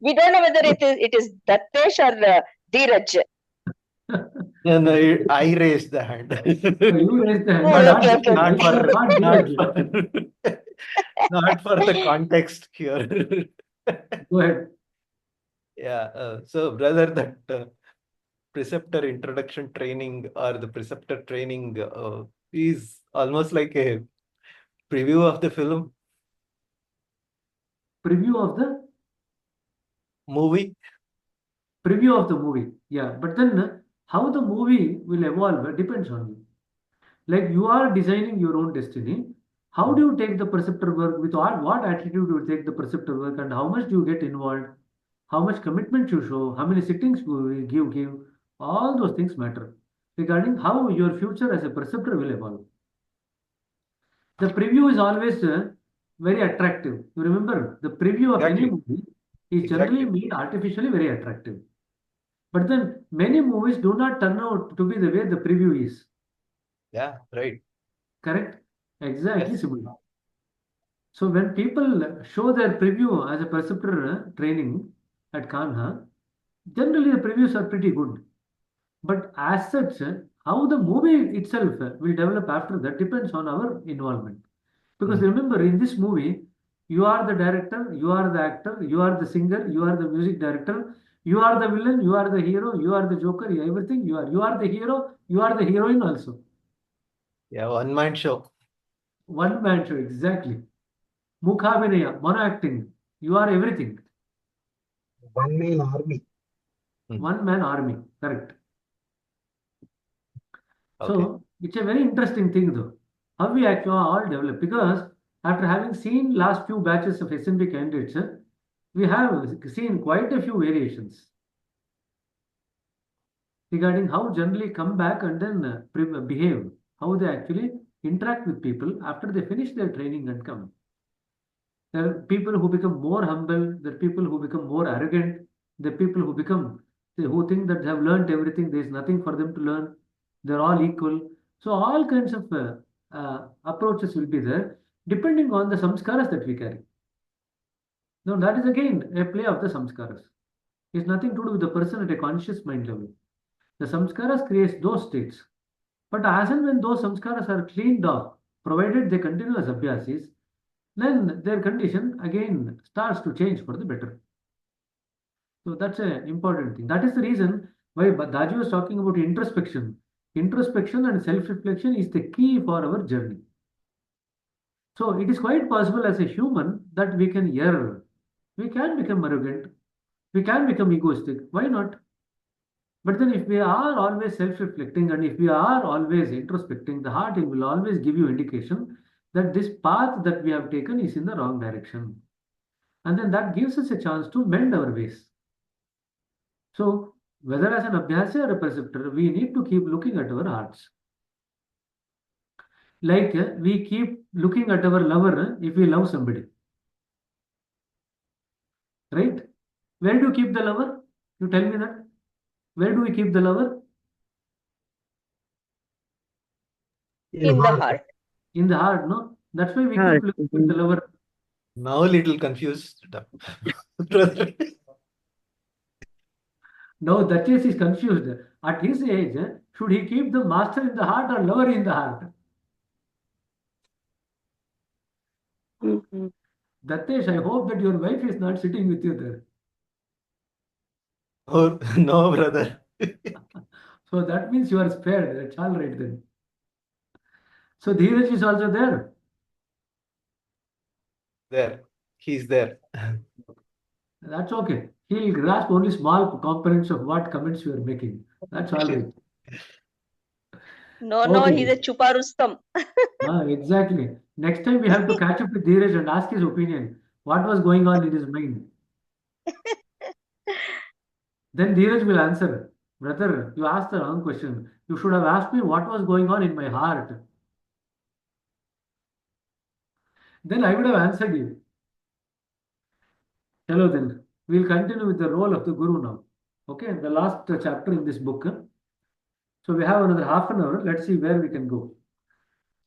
We don't know whether it is Dattesh or Dheeraj. No, I raised the hand. So you raised the hand. Oh, Not okay, Dattesh. okay, Not I should have for, thought not Dheeraj. for, not for the context here. Go ahead. Yeah. So, brother, that preceptor introduction training or the preceptor training is almost like a preview of the film, Preview of the movie. preview of the movie. Yeah, but then how the movie will evolve depends on you. Like you are designing your own destiny. How do you take the preceptor work? With what attitude do you take the preceptor work, and how much do you get involved? How much commitment you show? How many sittings you give? All those things matter regarding how your future as a preceptor will evolve. The preview is always very attractive. You remember the preview of any Exactly. movie is generally Exactly. made artificially very attractive. But then many movies do not turn out to be the way the preview is. Yeah, right. Correct? Exactly Yes. similar. So when people show their preview as a preceptor training at Kanha, generally the previews are pretty good. But as such, how the movie itself will develop after that depends on our involvement. Because remember, in this movie, you are the director, you are the actor, you are the singer, you are the music director, You are the villain, you are the hero, you are the joker, everything you are. You are the hero, you are the heroine also. Yeah, one man show. One man show, exactly. Mukhabhinaya, mono acting. You are everything. One man army. One man army, correct. Okay. So it's a very interesting thing though, how we actually all develop, because after having seen last few batches of SNP candidates, we have seen quite a few variations regarding how generally come back and then behave, how they actually interact with people after they finish their training and come. There are people who become more humble, there are people who become more arrogant, there are people who become, who think that they have learned everything, there is nothing for them to learn, they're all equal. So all kinds of approaches will be there depending on the samskaras that we carry. Now that is again a play of the samskaras. It's nothing to do with the person at a conscious mind level. The samskaras creates those states. But as and when those samskaras are cleaned off, provided they continue as abhyasis, then their condition again starts to change for the better. So that's an important thing. That is the reason why Daji was talking about introspection. Introspection and self-reflection is the key for our journey. So it is quite possible as a human that we can err. We can become arrogant. We can become egoistic. Why not? But then if we are always self-reflecting and if we are always introspecting, the heart will always give you indication that this path that we have taken is in the wrong direction. And then that gives us a chance to mend our ways. So whether as an abhyasi or a preceptor, we need to keep looking at our hearts. Like we keep looking at our lover if we love somebody. Right? Where do you keep the lover? You tell me that. Where do we keep the lover? In the heart. In the heart, no? That's why we Heart. keep looking at the lover. Now a little confused, brother. No, Duchess is confused. At his age, should he keep the master in the heart or lover in the heart? Datesh, I hope that your wife is not sitting with you there. Oh, no, brother. So that means you are spared. That's all right then. So Dheeraj is also there. There. He's there. That's okay. He'll grasp only small components of what comments you are making. That's all right. No, no, Okay. he's a chupa Rustam. Exactly. Next time we have to catch up with Dheeraj and ask his opinion. What was going on in his mind? Then Dheeraj will answer. Brother, you asked the wrong question. You should have asked me what was going on in my heart. Then I would have answered you. Hello then. We'll continue with the role of the Guru now. Okay, the last chapter in this book. So we have another half an hour. Let's see where we can go.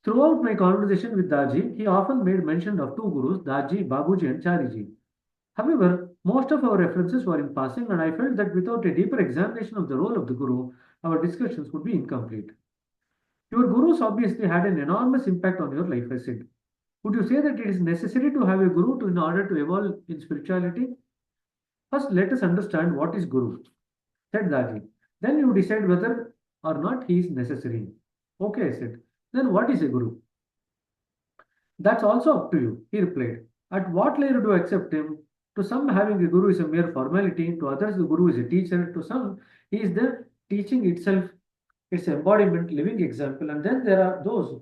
Throughout my conversation with Daji, he often made mention of two gurus, Daji, Babuji, and Chariji. However, most of our references were in passing, and I felt that without a deeper examination of the role of the guru, our discussions would be incomplete. Your gurus obviously had an enormous impact on your life, I said. Would you say that it is necessary to have a guru in order to evolve in spirituality? First, let us understand what is guru, said Daji. Then you decide whether or not he is necessary. Okay, I said. Then what is a guru? That's also up to you, he replied. At what layer do you accept him? To some, having a guru is a mere formality. To others, the guru is a teacher. To some, he is the teaching itself, its embodiment, living example. And then there are those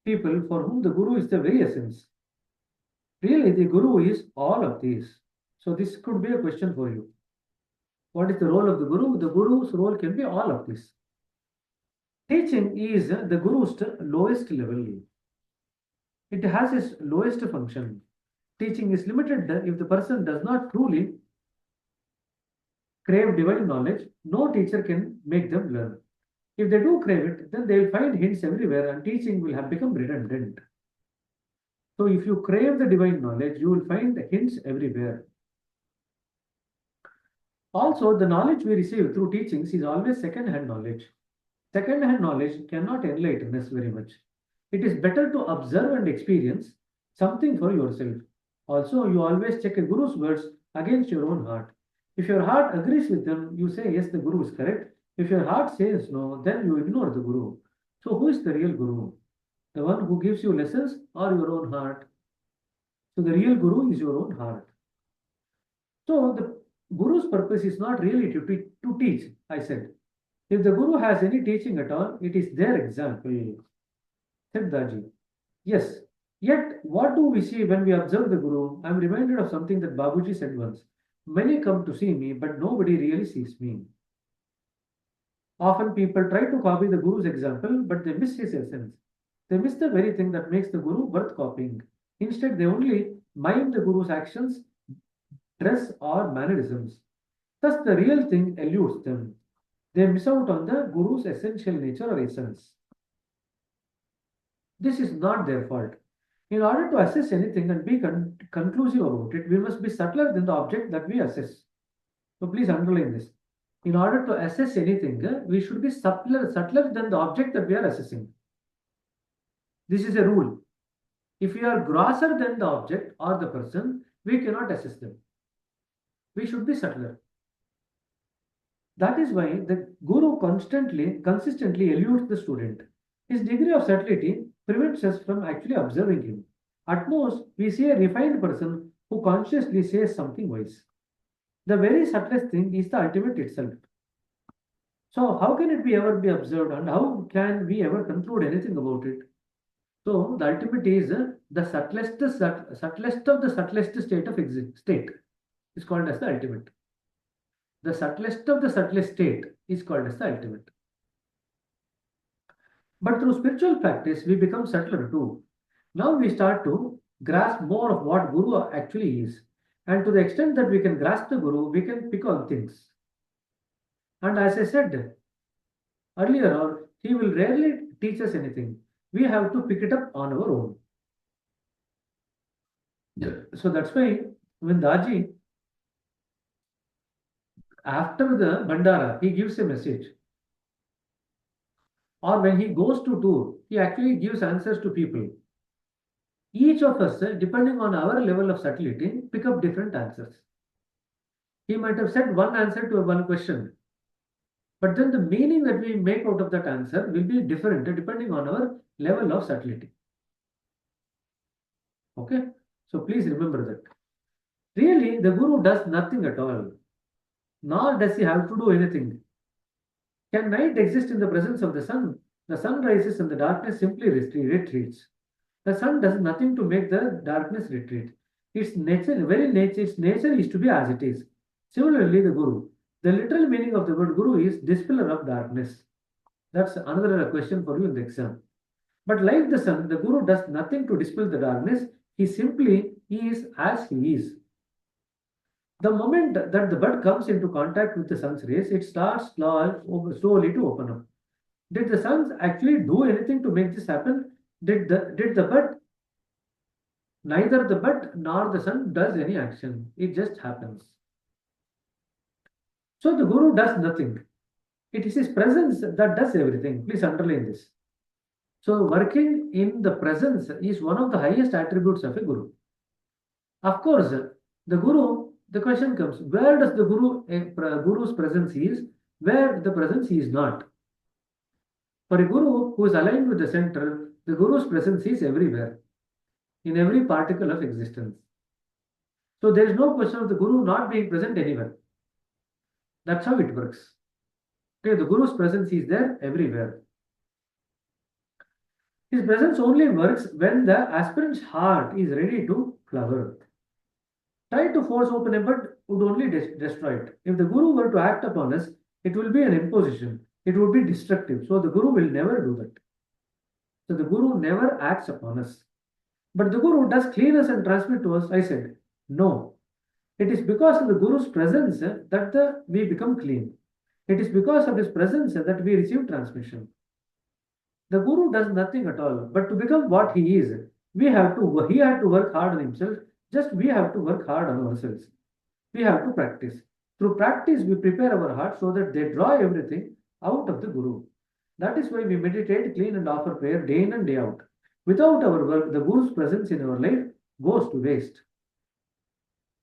people for whom the guru is the very essence. Really, the guru is all of these. So this could be a question for you. What is the role of the guru? The guru's role can be all of this. Teaching is the guru's lowest level. It has its lowest function. Teaching is limited if the person does not truly crave divine knowledge. No teacher can make them learn. If they do crave it, then they will find hints everywhere and teaching will have become redundant. So if you crave the divine knowledge, you will find hints everywhere. Also, the knowledge we receive through teachings is always second-hand knowledge. Second-hand knowledge cannot enlighten us very much. It is better to observe and experience something for yourself. Also, you always check a guru's words against your own heart. If your heart agrees with them, you say, yes, the Guru is correct. If your heart says no, then you ignore the Guru. So who is the real Guru? The one who gives you lessons or your own heart? So the real Guru is your own heart. So the Guru's purpose is not really to teach, I said. If the Guru has any teaching at all, it is their example, said Daji. Yes, yet what do we see when we observe the Guru? I am reminded of something that Babuji said once. Many come to see me, but nobody really sees me. Often people try to copy the Guru's example, but they miss his essence. They miss the very thing that makes the Guru worth copying. Instead, they only mime the Guru's actions, dress, or mannerisms. Thus, the real thing eludes them. They miss out on the Guru's essential nature or essence. This is not their fault. In order to assess anything and be conclusive about it, we must be subtler than the object that we assess. So please underline this. In order to assess anything, we should be subtler than the object that we are assessing. This is a rule. If we are grosser than the object or the person, we cannot assess them. We should be subtler. That is why the Guru consistently eludes the student. His degree of subtlety prevents us from actually observing him. At most, we see a refined person who consciously says something wise. The very subtlest thing is the ultimate itself. So how can it ever be observed, and how can we ever conclude anything about it? So the ultimate is the subtlest of the subtlest state of state is called as the ultimate. The subtlest of the subtlest state is called as the ultimate. But through spiritual practice, we become subtler too. Now we start to grasp more of what Guru actually is. And to the extent that we can grasp the Guru, we can pick on things. And as I said earlier, he will rarely teach us anything. We have to pick it up on our own. So that's why when Daji, after the Bandara, he gives a message. Or when he goes to tour, he actually gives answers to people. Each of us, depending on our level of subtlety, pick up different answers. He might have said one answer to one question, but then the meaning that we make out of that answer will be different depending on our level of subtlety. Okay? So please remember that. Really, the Guru does nothing at all, nor does he have to do anything. Can night exist in the presence of the sun? The sun rises and the darkness simply retreats. The sun does nothing to make the darkness retreat. Its nature is to be as it is. Similarly, the Guru. The literal meaning of the word Guru is dispeller of darkness. That's another question for you in the exam. But like the sun, the Guru does nothing to dispel the darkness. He simply is as he is. The moment that the bud comes into contact with the sun's rays, it starts slowly to open up. Did the sun actually do anything to make this happen? Did the bud? Neither the bud nor the sun does any action. It just happens. So the Guru does nothing. It is his presence that does everything. Please underline this. So working in the presence is one of the highest attributes of a Guru. Of course, the Guru, the question comes, where does the Guru's presence is, where the presence is not? For a Guru who is aligned with the center, the Guru's presence is everywhere, in every particle of existence. So there is no question of the Guru not being present anywhere. That's how it works. Okay, the Guru's presence is there everywhere. His presence only works when the aspirant's heart is ready to flower. Try to force open a bud would only destroy it. If the Guru were to act upon us, it will be an imposition. It would be destructive. So the Guru will never do that. So the Guru never acts upon us. But the Guru does clean us and transmit to us. I said, no. It is because of the Guru's presence that we become clean. It is because of his presence that we receive transmission. The Guru does nothing at all. But to become what he is, he had to work hard on himself. Just we have to work hard on ourselves. We have to practice. Through practice, we prepare our hearts so that they draw everything out of the Guru. That is why we meditate, clean, and offer prayer day in and day out. Without our work, the Guru's presence in our life goes to waste.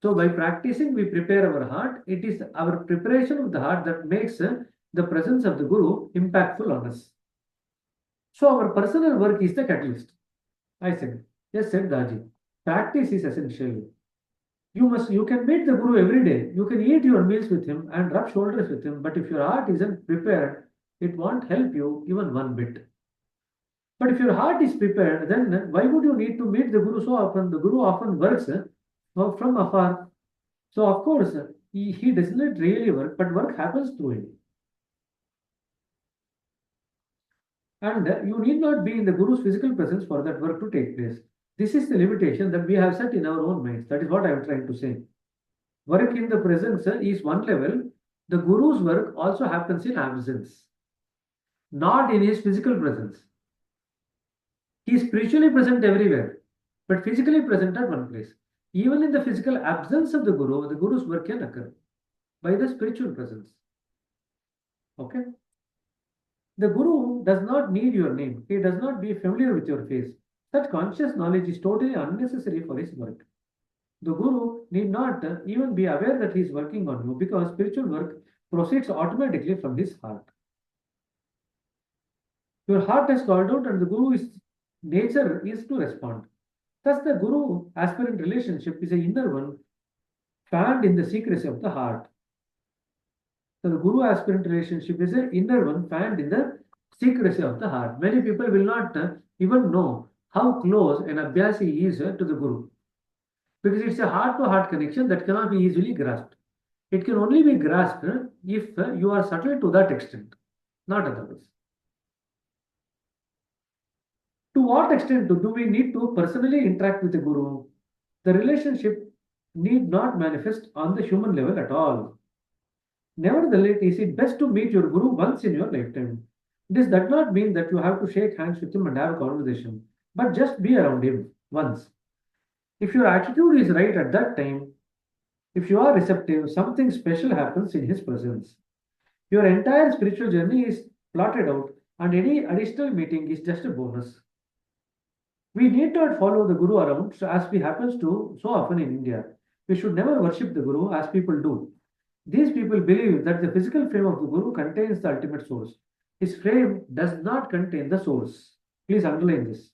So by practicing, we prepare our heart. It is our preparation of the heart that makes the presence of the Guru impactful on us. So our personal work is the catalyst. I said, yes, said Daji. Practice is essential. You can meet the Guru every day. You can eat your meals with him and rub shoulders with him. But if your heart isn't prepared, it won't help you even one bit. But if your heart is prepared, then why would you need to meet the Guru so often? The Guru often works from afar. So of course, he does not really work, but work happens through him. And you need not be in the Guru's physical presence for that work to take place. This is the limitation that we have set in our own minds. That is what I am trying to say. Work in the presence is one level. The Guru's work also happens in absence, not in his physical presence. He is spiritually present everywhere, but physically present at one place. Even in the physical absence of the Guru's work can occur by the spiritual presence. Okay? The Guru does not need your name. He does not be familiar with your face. Such conscious knowledge is totally unnecessary for his work. The Guru need not even be aware that he is working on you because spiritual work proceeds automatically from his heart. Your heart has called out and the Guru's nature is to respond. Thus, the Guru-aspirant relationship is an inner one found in the secrecy of the heart. So the Guru-aspirant relationship is an inner one found in the secrecy of the heart. Many people will not even know how close an Abhyasi is to the Guru, because it's a heart-to-heart connection that cannot be easily grasped. It can only be grasped if you are subtle to that extent, not otherwise. To what extent do we need to personally interact with the Guru? The relationship need not manifest on the human level at all. Nevertheless, is it best to meet your Guru once in your lifetime? This does not mean that you have to shake hands with him and have a conversation, but just be around him once. If your attitude is right at that time, if you are receptive, something special happens in his presence. Your entire spiritual journey is plotted out, and any additional meeting is just a bonus. We need not follow the Guru around as we happens to so often in India. We should never worship the Guru as people do. These people believe that the physical frame of the Guru contains the ultimate source. His frame does not contain the source. Please underline this.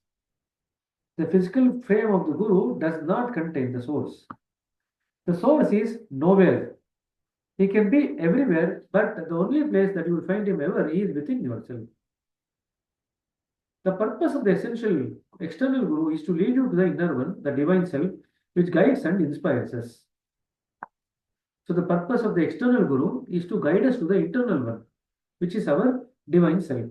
The physical frame of the Guru does not contain the source. The source is nowhere. He can be everywhere, but the only place that you will find him ever is within yourself. The purpose of the essential external Guru is to lead you to the inner one, the divine self, which guides and inspires us. So the purpose of the external Guru is to guide us to the internal one, which is our divine self.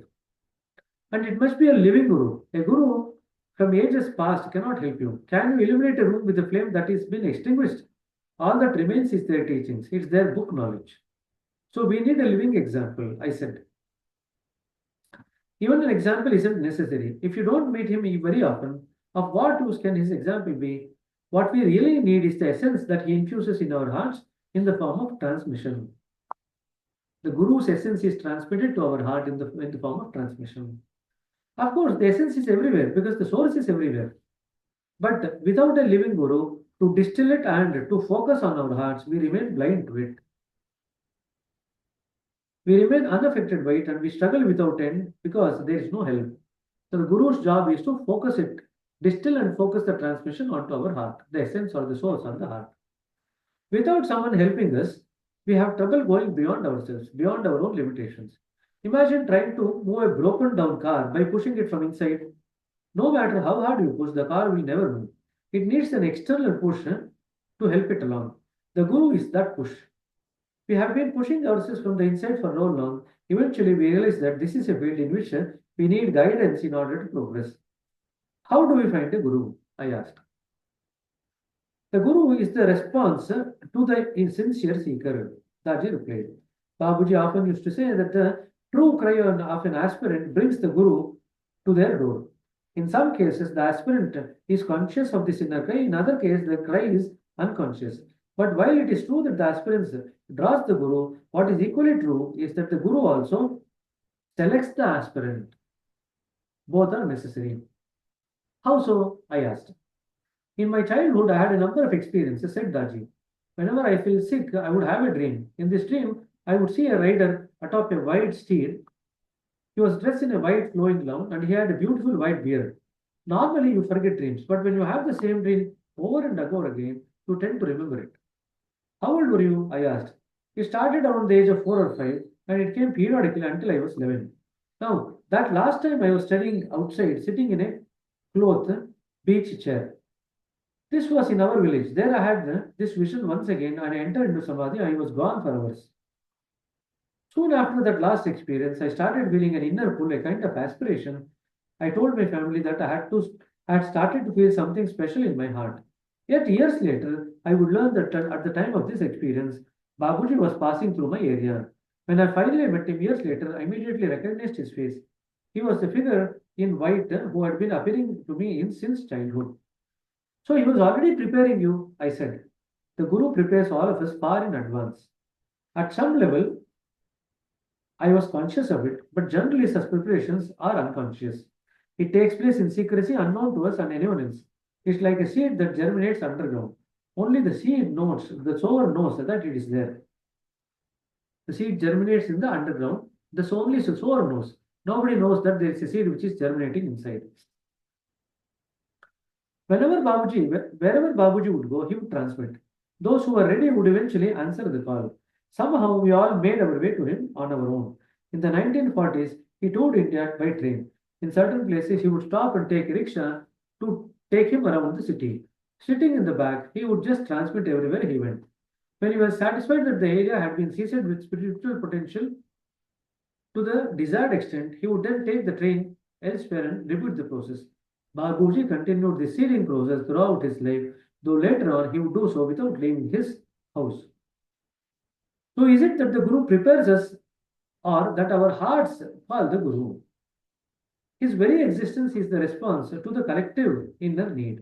And it must be a living Guru. A Guru from ages past cannot help you. Can you illuminate a room with a flame that has been extinguished? All that remains is their teachings. It's their book knowledge. So we need a living example, I said. Even an example isn't necessary. If you don't meet him very often, of what use can his example be? What we really need is the essence that he infuses in our hearts in the form of transmission. The Guru's essence is transmitted to our heart in the form of transmission. Of course, the essence is everywhere because the source is everywhere. But without a living Guru to distill it and to focus on our hearts, we remain blind to it. We remain unaffected by it and we struggle without end because there is no help. So the Guru's job is to focus it, distill and focus the transmission onto our heart, the essence or the source on the heart. Without someone helping us, we have trouble going beyond ourselves, beyond our own limitations. Imagine trying to move a broken down car by pushing it from inside. No matter how hard you push, the car will never move. It needs an external push to help it along. The Guru is that push. We have been pushing ourselves from the inside for so long. Eventually, we realize that this is a field in which we need guidance in order to progress. How do we find a Guru? I asked. The Guru is the response to the sincere seeker. Daji replied. Babuji often used to say that the true cry of an aspirant brings the Guru to their door. In some cases, the aspirant is conscious of this inner cry. In other cases, the cry is unconscious. But while it is true that the aspirant draws the Guru, what is equally true is that the Guru also selects the aspirant. Both are necessary. How so? I asked. In my childhood, I had a number of experiences, said Daji. Whenever I feel sick, I would have a dream. In this dream, I would see a rider atop a white steed. He was dressed in a white flowing gown and he had a beautiful white beard. Normally, you forget dreams, but when you have the same dream over and over again, you tend to remember it. How old were you? I asked. It started around the age of 4 or 5 and it came periodically until I was 11. Now, that last time I was studying outside, sitting in a cloth beach chair. This was in our village. There I had this vision once again and I entered into Samadhi. I was gone for hours. Soon after that last experience, I started feeling an inner pull, a kind of aspiration. I told my family that I had started to feel something special in my heart. Yet years later, I would learn that at the time of this experience, Babuji was passing through my area. When I finally met him years later, I immediately recognized his face. He was the figure in white who had been appearing to me since childhood. So he was already preparing you, I said. The Guru prepares all of us far in advance. At some level, I was conscious of it, but generally such preparations are unconscious. It takes place in secrecy, unknown to us and anyone else. It's like a seed that germinates underground. Only the seed knows, the sower knows that it is there. The seed germinates in the underground. Only the sower knows. Nobody knows that there is a seed which is germinating inside. Wherever Babuji would go, he would transmit. Those who were ready would eventually answer the call. Somehow we all made our way to him on our own. In the 1940s, he toured India by train. In certain places, he would stop and take a rickshaw to take him around the city. Sitting in the back, he would just transmit everywhere he went. When he was satisfied that the area had been seasoned with spiritual potential to the desired extent, he would then take the train elsewhere and repeat the process. Babuji continued the sealing process throughout his life, though later on he would do so without leaving his house. So is it that the Guru prepares us or that our hearts follow the Guru? His very existence is the response to the collective inner need.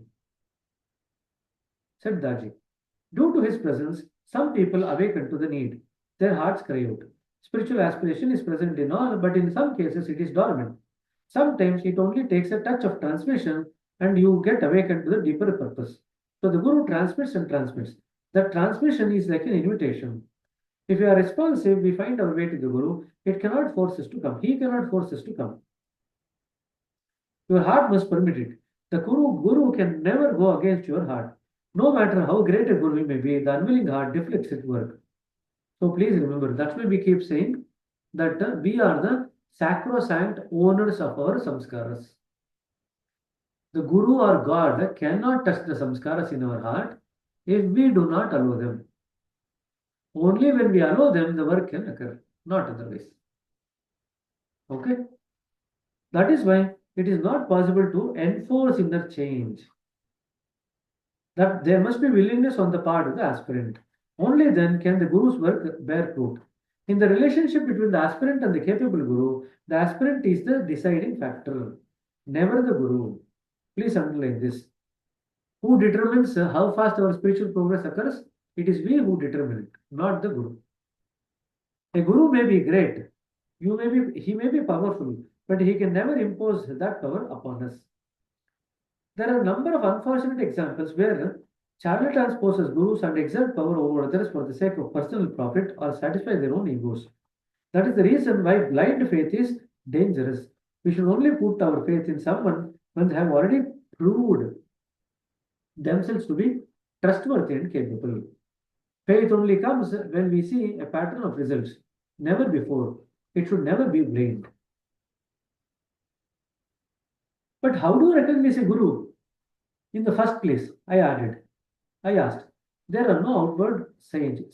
Said Daji. Due to his presence, some people awaken to the need. Their hearts cry out. Spiritual aspiration is present in all, but in some cases it is dormant. Sometimes it only takes a touch of transmission and you get awakened to the deeper purpose. So the Guru transmits and transmits. That transmission is like an invitation. If we are responsive, we find our way to the Guru. It cannot force us to come. He cannot force us to come. Your heart must permit it. The Guru can never go against your heart. No matter how great a Guru may be, the unwilling heart deflects its work. So please remember, that's why we keep saying that we are the sacrosanct owners of our samskaras. The Guru or God cannot touch the samskaras in our heart if we do not allow them. Only when we allow them, the work can occur, not otherwise. Okay? That is why it is not possible to enforce inner change. That there must be willingness on the part of the aspirant. Only then can the Guru's work bear fruit. In the relationship between the aspirant and the capable Guru, the aspirant is the deciding factor, never the Guru. Please underline this. Who determines how fast our spiritual progress occurs? It is we who determine it, not the Guru. A Guru may be great, he may be powerful, but he can never impose that power upon us. There are a number of unfortunate examples where charlatans pose as gurus and exert power over others for the sake of personal profit or satisfy their own egos. That is the reason why blind faith is dangerous. We should only put our faith in someone when they have already proved themselves to be trustworthy and capable. Faith only comes when we see a pattern of results, never before. It should never be blind. But how do you recognize a guru? In the first place, I asked, there are no outward signs,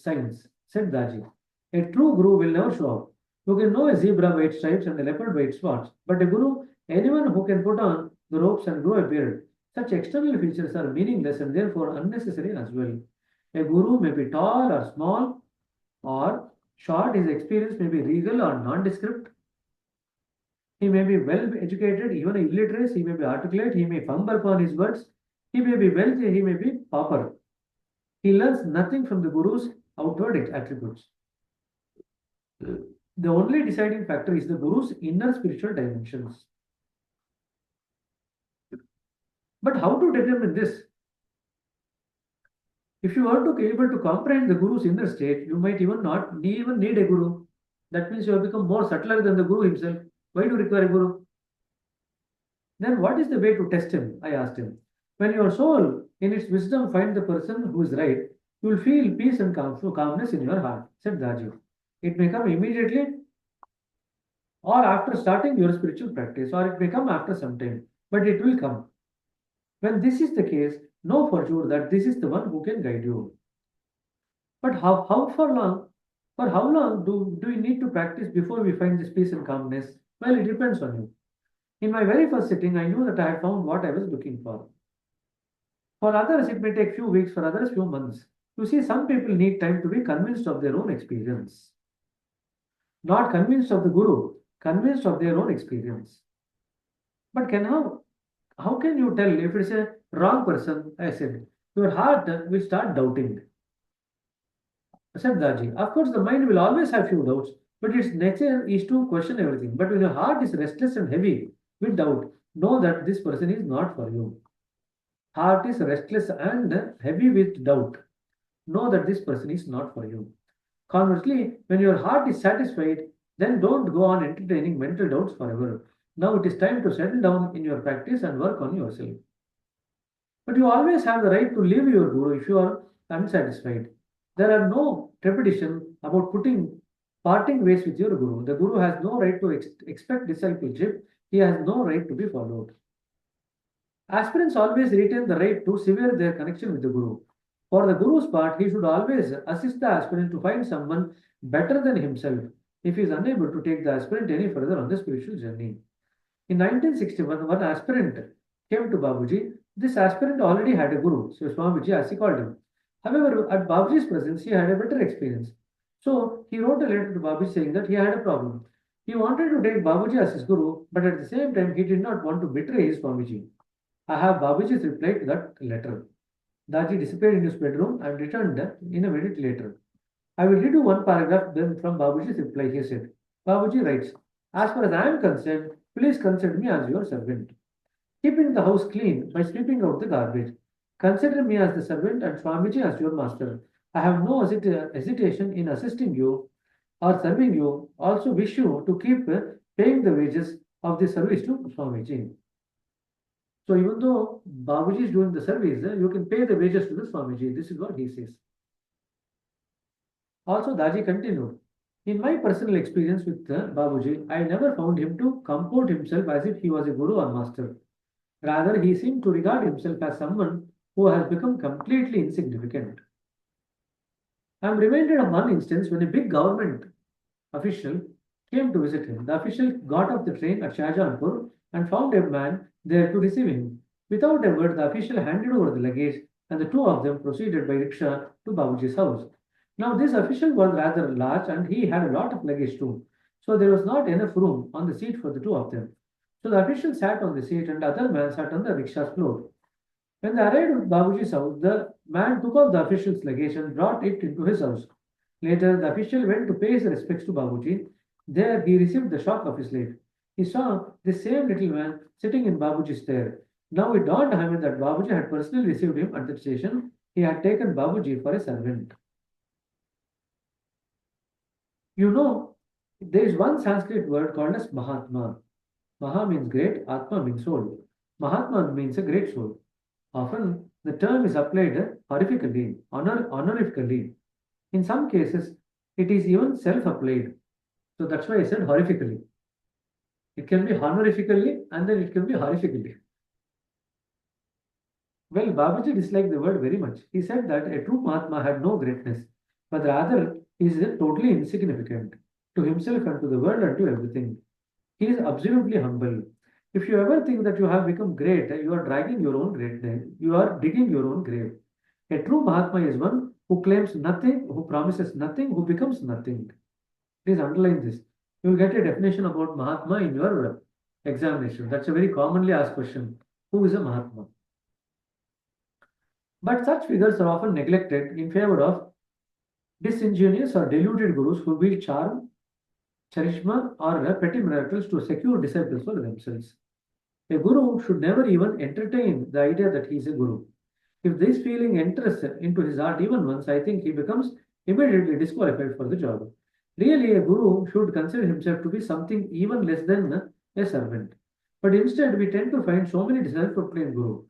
said Daji. A true guru will never show up. You can know a zebra by its stripes and a leopard by its spots, but a guru, anyone who can put on the ropes and grow a beard, such external features are meaningless and therefore unnecessary as well. A guru may be tall or small or short, his experience may be regal or nondescript. He may be well educated, even illiterate, he may be articulate, he may fumble upon his words, he may be wealthy, he may be pauper. He learns nothing from the Guru's outward attributes. The only deciding factor is the Guru's inner spiritual dimensions. But how to determine this? If you are to be able to comprehend the Guru's inner state, you might even not even need a Guru. That means you have become more subtler than the Guru himself. Why do you require a Guru? Then what is the way to test him? I asked him. When your soul, in its wisdom, finds the person who is right, you will feel peace and calmness in your heart, said Daji. It may come immediately or after starting your spiritual practice, or it may come after some time, but it will come. When this is the case, know for sure that this is the one who can guide you. But how for long? For how long do we need to practice before we find this peace and calmness? Well, it depends on you. In my very first sitting, I knew that I had found what I was looking for. For others, it may take few weeks, for others, few months. You see, some people need time to be convinced of their own experience. Not convinced of the Guru, convinced of their own experience. But how can you tell if it's a wrong person? I said, your heart will start doubting. Said Daji, of course, the mind will always have few doubts, but its nature is to question everything. But when your heart is restless and heavy with doubt, know that this person is not for you. Heart is restless and heavy with doubt. Know that this person is not for you. Conversely, when your heart is satisfied, then don't go on entertaining mental doubts forever. Now it is time to settle down in your practice and work on yourself. But you always have the right to leave your Guru if you are unsatisfied. There are no trepidation about parting ways with your Guru. The Guru has no right to expect discipleship. He has no right to be followed. Aspirants always retain the right to sever their connection with the Guru. For the Guru's part, he should always assist the aspirant to find someone better than himself if he is unable to take the aspirant any further on the spiritual journey. In 1961, one aspirant came to Babuji. This aspirant already had a Guru, so Swamiji, as he called him. However, at Babuji's presence, he had a better experience. So he wrote a letter to Babuji saying that he had a problem. He wanted to take Babuji as his Guru, but at the same time, he did not want to betray his Swamiji. I have Babuji's reply to that letter. Daji disappeared in his bedroom and returned in a minute later. I will read you one paragraph then from Babuji's reply. He said, Babuji writes, as far as I am concerned, please consider me as your servant. Keeping the house clean by sweeping out the garbage. Consider me as the servant and Swamiji as your master. I have no hesitation in assisting you or serving you. Also wish you to keep paying the wages of the service to Swamiji. So even though Babuji is doing the service, you can pay the wages to the Swamiji. This is what he says. Also, Daji continued, in my personal experience with Babuji, I never found him to comport himself as if he was a guru or master. Rather, he seemed to regard himself as someone who has become completely insignificant. I am reminded of one instance when a big government official came to visit him. The official got off the train at Shahjahanpur and found a man there to receive him. Without a word, the official handed over the luggage and the two of them proceeded by rickshaw to Babuji's house. Now, this official was rather large and he had a lot of luggage too. So there was not enough room on the seat for the two of them. So the official sat on the seat and the other man sat on the rickshaw floor. When they arrived at Babuji's house, the man took off the official's luggage and brought it into his house. Later, the official went to pay his respects to Babuji. There, he received the shock of his life. He saw the same little man sitting in Babuji's chair. Now it dawned on him that Babuji had personally received him at the station. He had taken Babuji for a servant. You know, there is one Sanskrit word called as Mahatma. Maha means great, Atma means soul. Mahatma means a great soul. Often, the term is applied honorifically. In some cases, it is even self-applied. So that's why I said horrifically. It can be honorifically and then it can be horrifically. Well, Babuji disliked the word very much. He said that a true Mahatma had no greatness, but rather he is totally insignificant to himself and to the world and to everything. He is absolutely humble. If you ever think that you have become great, you are dragging your own greatness. You are digging your own grave. A true Mahatma is one who claims nothing, who promises nothing, who becomes nothing. Please underline this. You will get a definition about Mahatma in your examination. That's a very commonly asked question. Who is a Mahatma? But such figures are often neglected in favor of disingenuous or deluded gurus who wield charm, charisma, or petty miracles to secure disciples for themselves. A guru should never even entertain the idea that he is a guru. If this feeling enters into his heart even once, I think he becomes immediately disqualified for the job. Really, a guru should consider himself to be something even less than a servant. But instead, we tend to find so many self-proclaimed guru.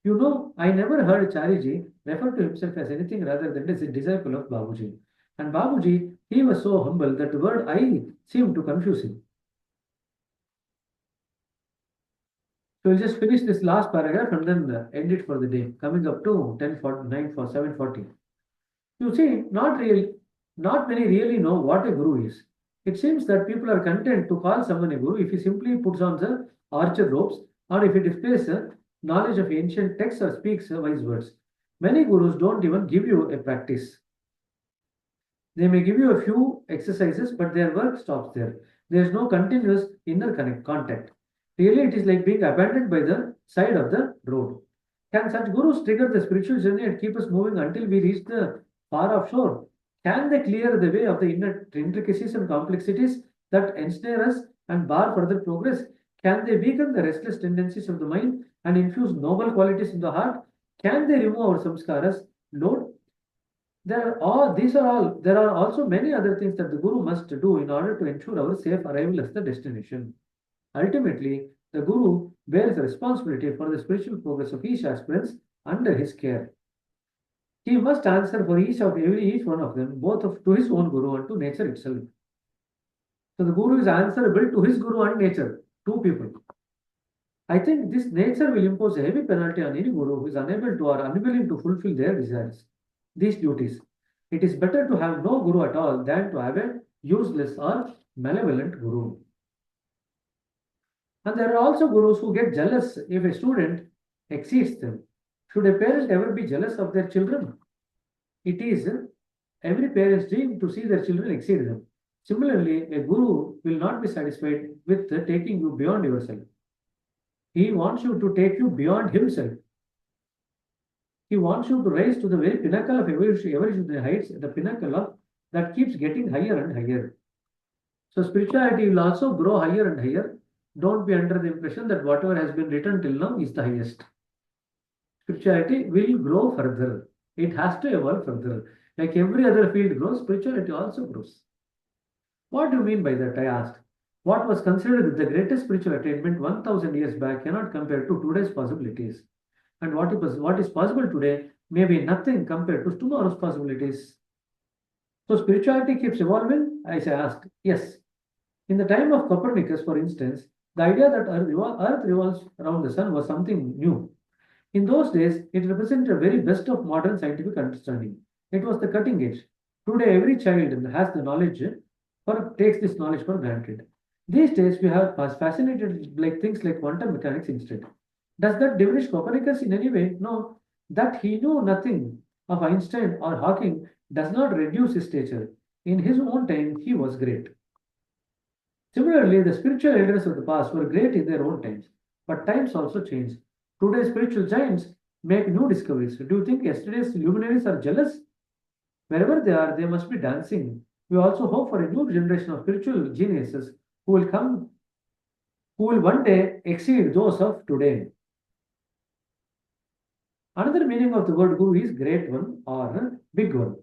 You know, I never heard Chariji refer to himself as anything rather than as a disciple of Babuji. And Babuji, he was so humble that the word I seemed to confuse him. So we'll just finish this last paragraph and then end it for the day, coming up to 10:49 for 7:40. You see, not many really know what a guru is. It seems that people are content to call someone a guru if he simply puts on the archer robes or if he displays knowledge of ancient texts or speaks wise words. Many gurus don't even give you a practice. They may give you a few exercises, but their work stops there. There is no continuous inner contact. Really, it is like being abandoned by the side of the road. Can such gurus trigger the spiritual journey and keep us moving until we reach the far off shore? Can they clear the way of the inner intricacies and complexities that ensnare us and bar further progress? Can they weaken the restless tendencies of the mind and infuse noble qualities in the heart? Can they remove our samskaras, load? There are also many other things that the guru must do in order to ensure our safe arrival at the destination. Ultimately, the guru bears the responsibility for the spiritual progress of each aspirant under his care. He must answer for each one of them, to his own guru and to nature itself. So the guru is answerable to his guru and nature, two people. I think this nature will impose a heavy penalty on any guru who is unable to or unwilling to fulfill their desires, these duties. It is better to have no guru at all than to have a useless or malevolent guru. And there are also gurus who get jealous if a student exceeds them. Should a parent ever be jealous of their children? It is every parent's dream to see their children exceed them. Similarly, a guru will not be satisfied with taking you beyond yourself. He wants you to take you beyond himself. He wants you to rise to the very pinnacle of evolutionary heights, the pinnacle of that keeps getting higher and higher. So spirituality will also grow higher and higher. Don't be under the impression that whatever has been written till now is the highest. Spirituality will grow further. It has to evolve further. Like every other field grows, spirituality also grows. What do you mean by that? I asked. What was considered the greatest spiritual attainment 1000 years back cannot compare to today's possibilities. And what is possible today may be nothing compared to tomorrow's possibilities. So spirituality keeps evolving? I asked. Yes. In the time of Copernicus, for instance, the idea that Earth revolves around the sun was something new. In those days, it represented the very best of modern scientific understanding. It was the cutting edge. Today, every child has the knowledge or takes this knowledge for granted. These days, we have fascinated like things like quantum mechanics instead. Does that diminish Copernicus in any way? No. That he knew nothing of Einstein or Hawking does not reduce his stature. In his own time, he was great. Similarly, the spiritual elders of the past were great in their own times, but times also change. Today's spiritual giants make new discoveries. Do you think yesterday's luminaries are jealous? Wherever they are, they must be dancing. We also hope for a new generation of spiritual geniuses who will one day exceed those of today. Another meaning of the word guru is great one or big one.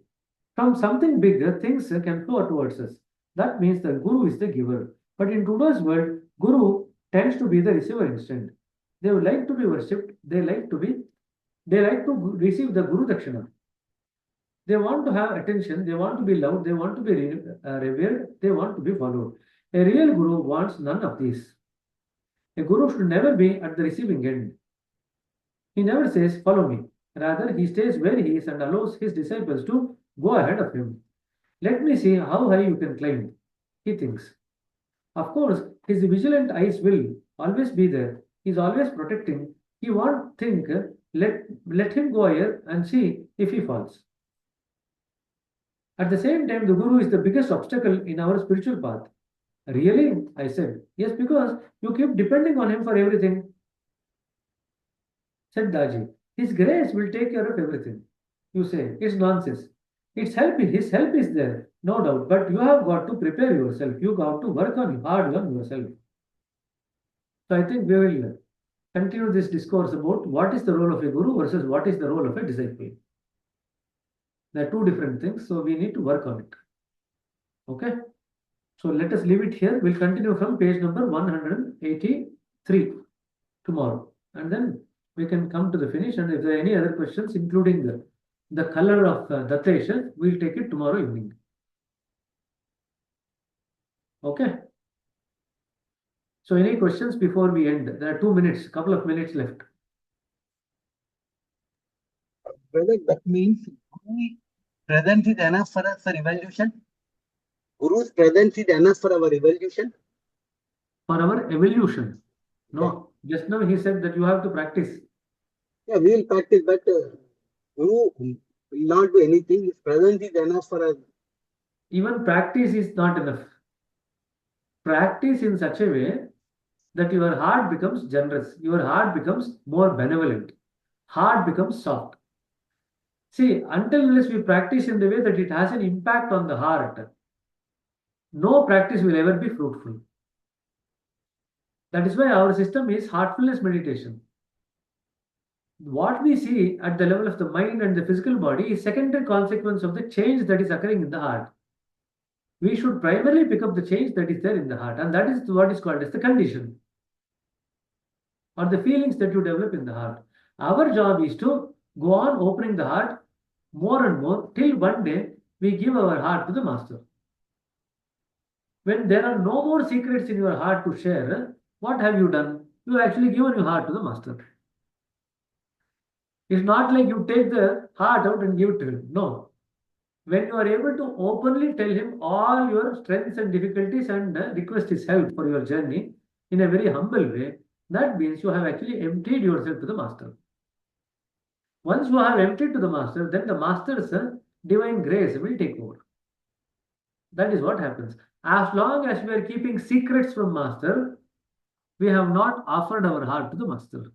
From something bigger, things can flow towards us. That means the guru is the giver. But in today's world, guru tends to be the receiver instead. They would like to be worshipped. They like to receive the guru dakshina. They want to have attention. They want to be loved. They want to be revered. They want to be followed. A real guru wants none of these. A guru should never be at the receiving end. He never says, "Follow me." Rather, he stays where he is and allows his disciples to go ahead of him. Let me see how high you can climb, he thinks. Of course, his vigilant eyes will always be there. He is always protecting. He won't think, let him go here and see if he falls. At the same time, the guru is the biggest obstacle in our spiritual path. Really? I said. Yes, because you keep depending on him for everything, said Daji. His grace will take care of everything. You say, it's nonsense. His help is there, no doubt, but you have got to prepare yourself. You got to work hard on yourself. So I think we will continue this discourse about what is the role of a guru versus what is the role of a disciple. They are two different things, so we need to work on it. Okay? So let us leave it here. We'll continue from page number 183 tomorrow. And then we can come to the finish. And if there are any other questions, including the color of Dattesha, we'll take it tomorrow evening. Okay? So any questions before we end? There are 2 minutes, couple of minutes left. Whether that means Guru presence is enough for us for evolution? Guru's presence is enough for our evolution? For our evolution. No, just now he said that you have to practice. Yeah, we will practice, but Guru will not do anything. His presence is enough for us. Even practice is not enough. Practice in such a way that your heart becomes generous, your heart becomes more benevolent, heart becomes soft. See, until unless we practice in the way that it has an impact on the heart, no practice will ever be fruitful. That is why our system is heartfulness meditation. What we see at the level of the mind and the physical body is secondary consequence of the change that is occurring in the heart. We should primarily pick up the change that is there in the heart, and that is what is called as the condition or the feelings that you develop in the heart. Our job is to go on opening the heart more and more till one day we give our heart to the master. When there are no more secrets in your heart to share, what have you done? You have actually given your heart to the master. It's not like you take the heart out and give it to him. No. When you are able to openly tell him all your strengths and difficulties and request his help for your journey in a very humble way, that means you have actually emptied yourself to the master. Once you have emptied to the master, then the master's divine grace will take over. That is what happens. As long as we are keeping secrets from master, we have not offered our heart to the master.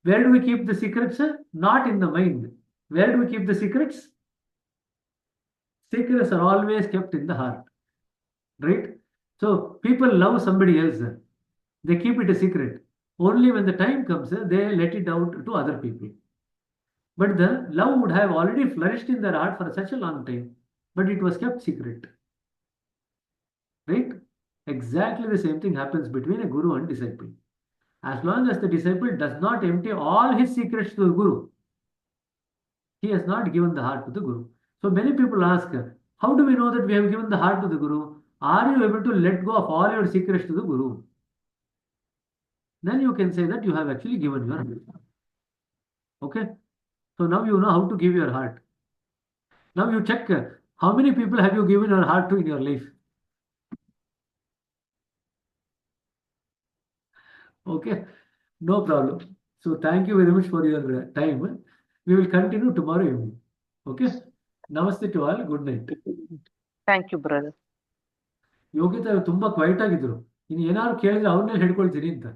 Where do we keep the secrets? Not in the mind. Where do we keep the secrets? Secrets are always kept in the heart. Right? So people love somebody else. They keep it a secret. Only when the time comes, they let it out to other people. But the love would have already flourished in their heart for such a long time, but it was kept secret. Right? Exactly the same thing happens between a guru and disciple. As long as the disciple does not empty all his secrets to the guru, he has not given the heart to the guru. So many people ask, how do we know that we have given the heart to the guru? Are you able to let go of all your secrets to the guru? Then you can say that you have actually given your heart. Okay? So now you know how to give your heart. Now you check how many people have you given your heart to in your life. Okay? No problem. So thank you very much for your time. We will continue tomorrow evening. Okay? Namaste to all. Good night. Thank you, brother. Yogita ತುಂಬಾ quite ಆಗಿದ್ರು. ಇನ್ನು ಏನಾದ್ರು ಕೇಳಿದ್ರೆ ಅವ್ರನ್ನೇ ಹಿಡ್ಕೊಳ್ತೀನಿ ಅಂತ.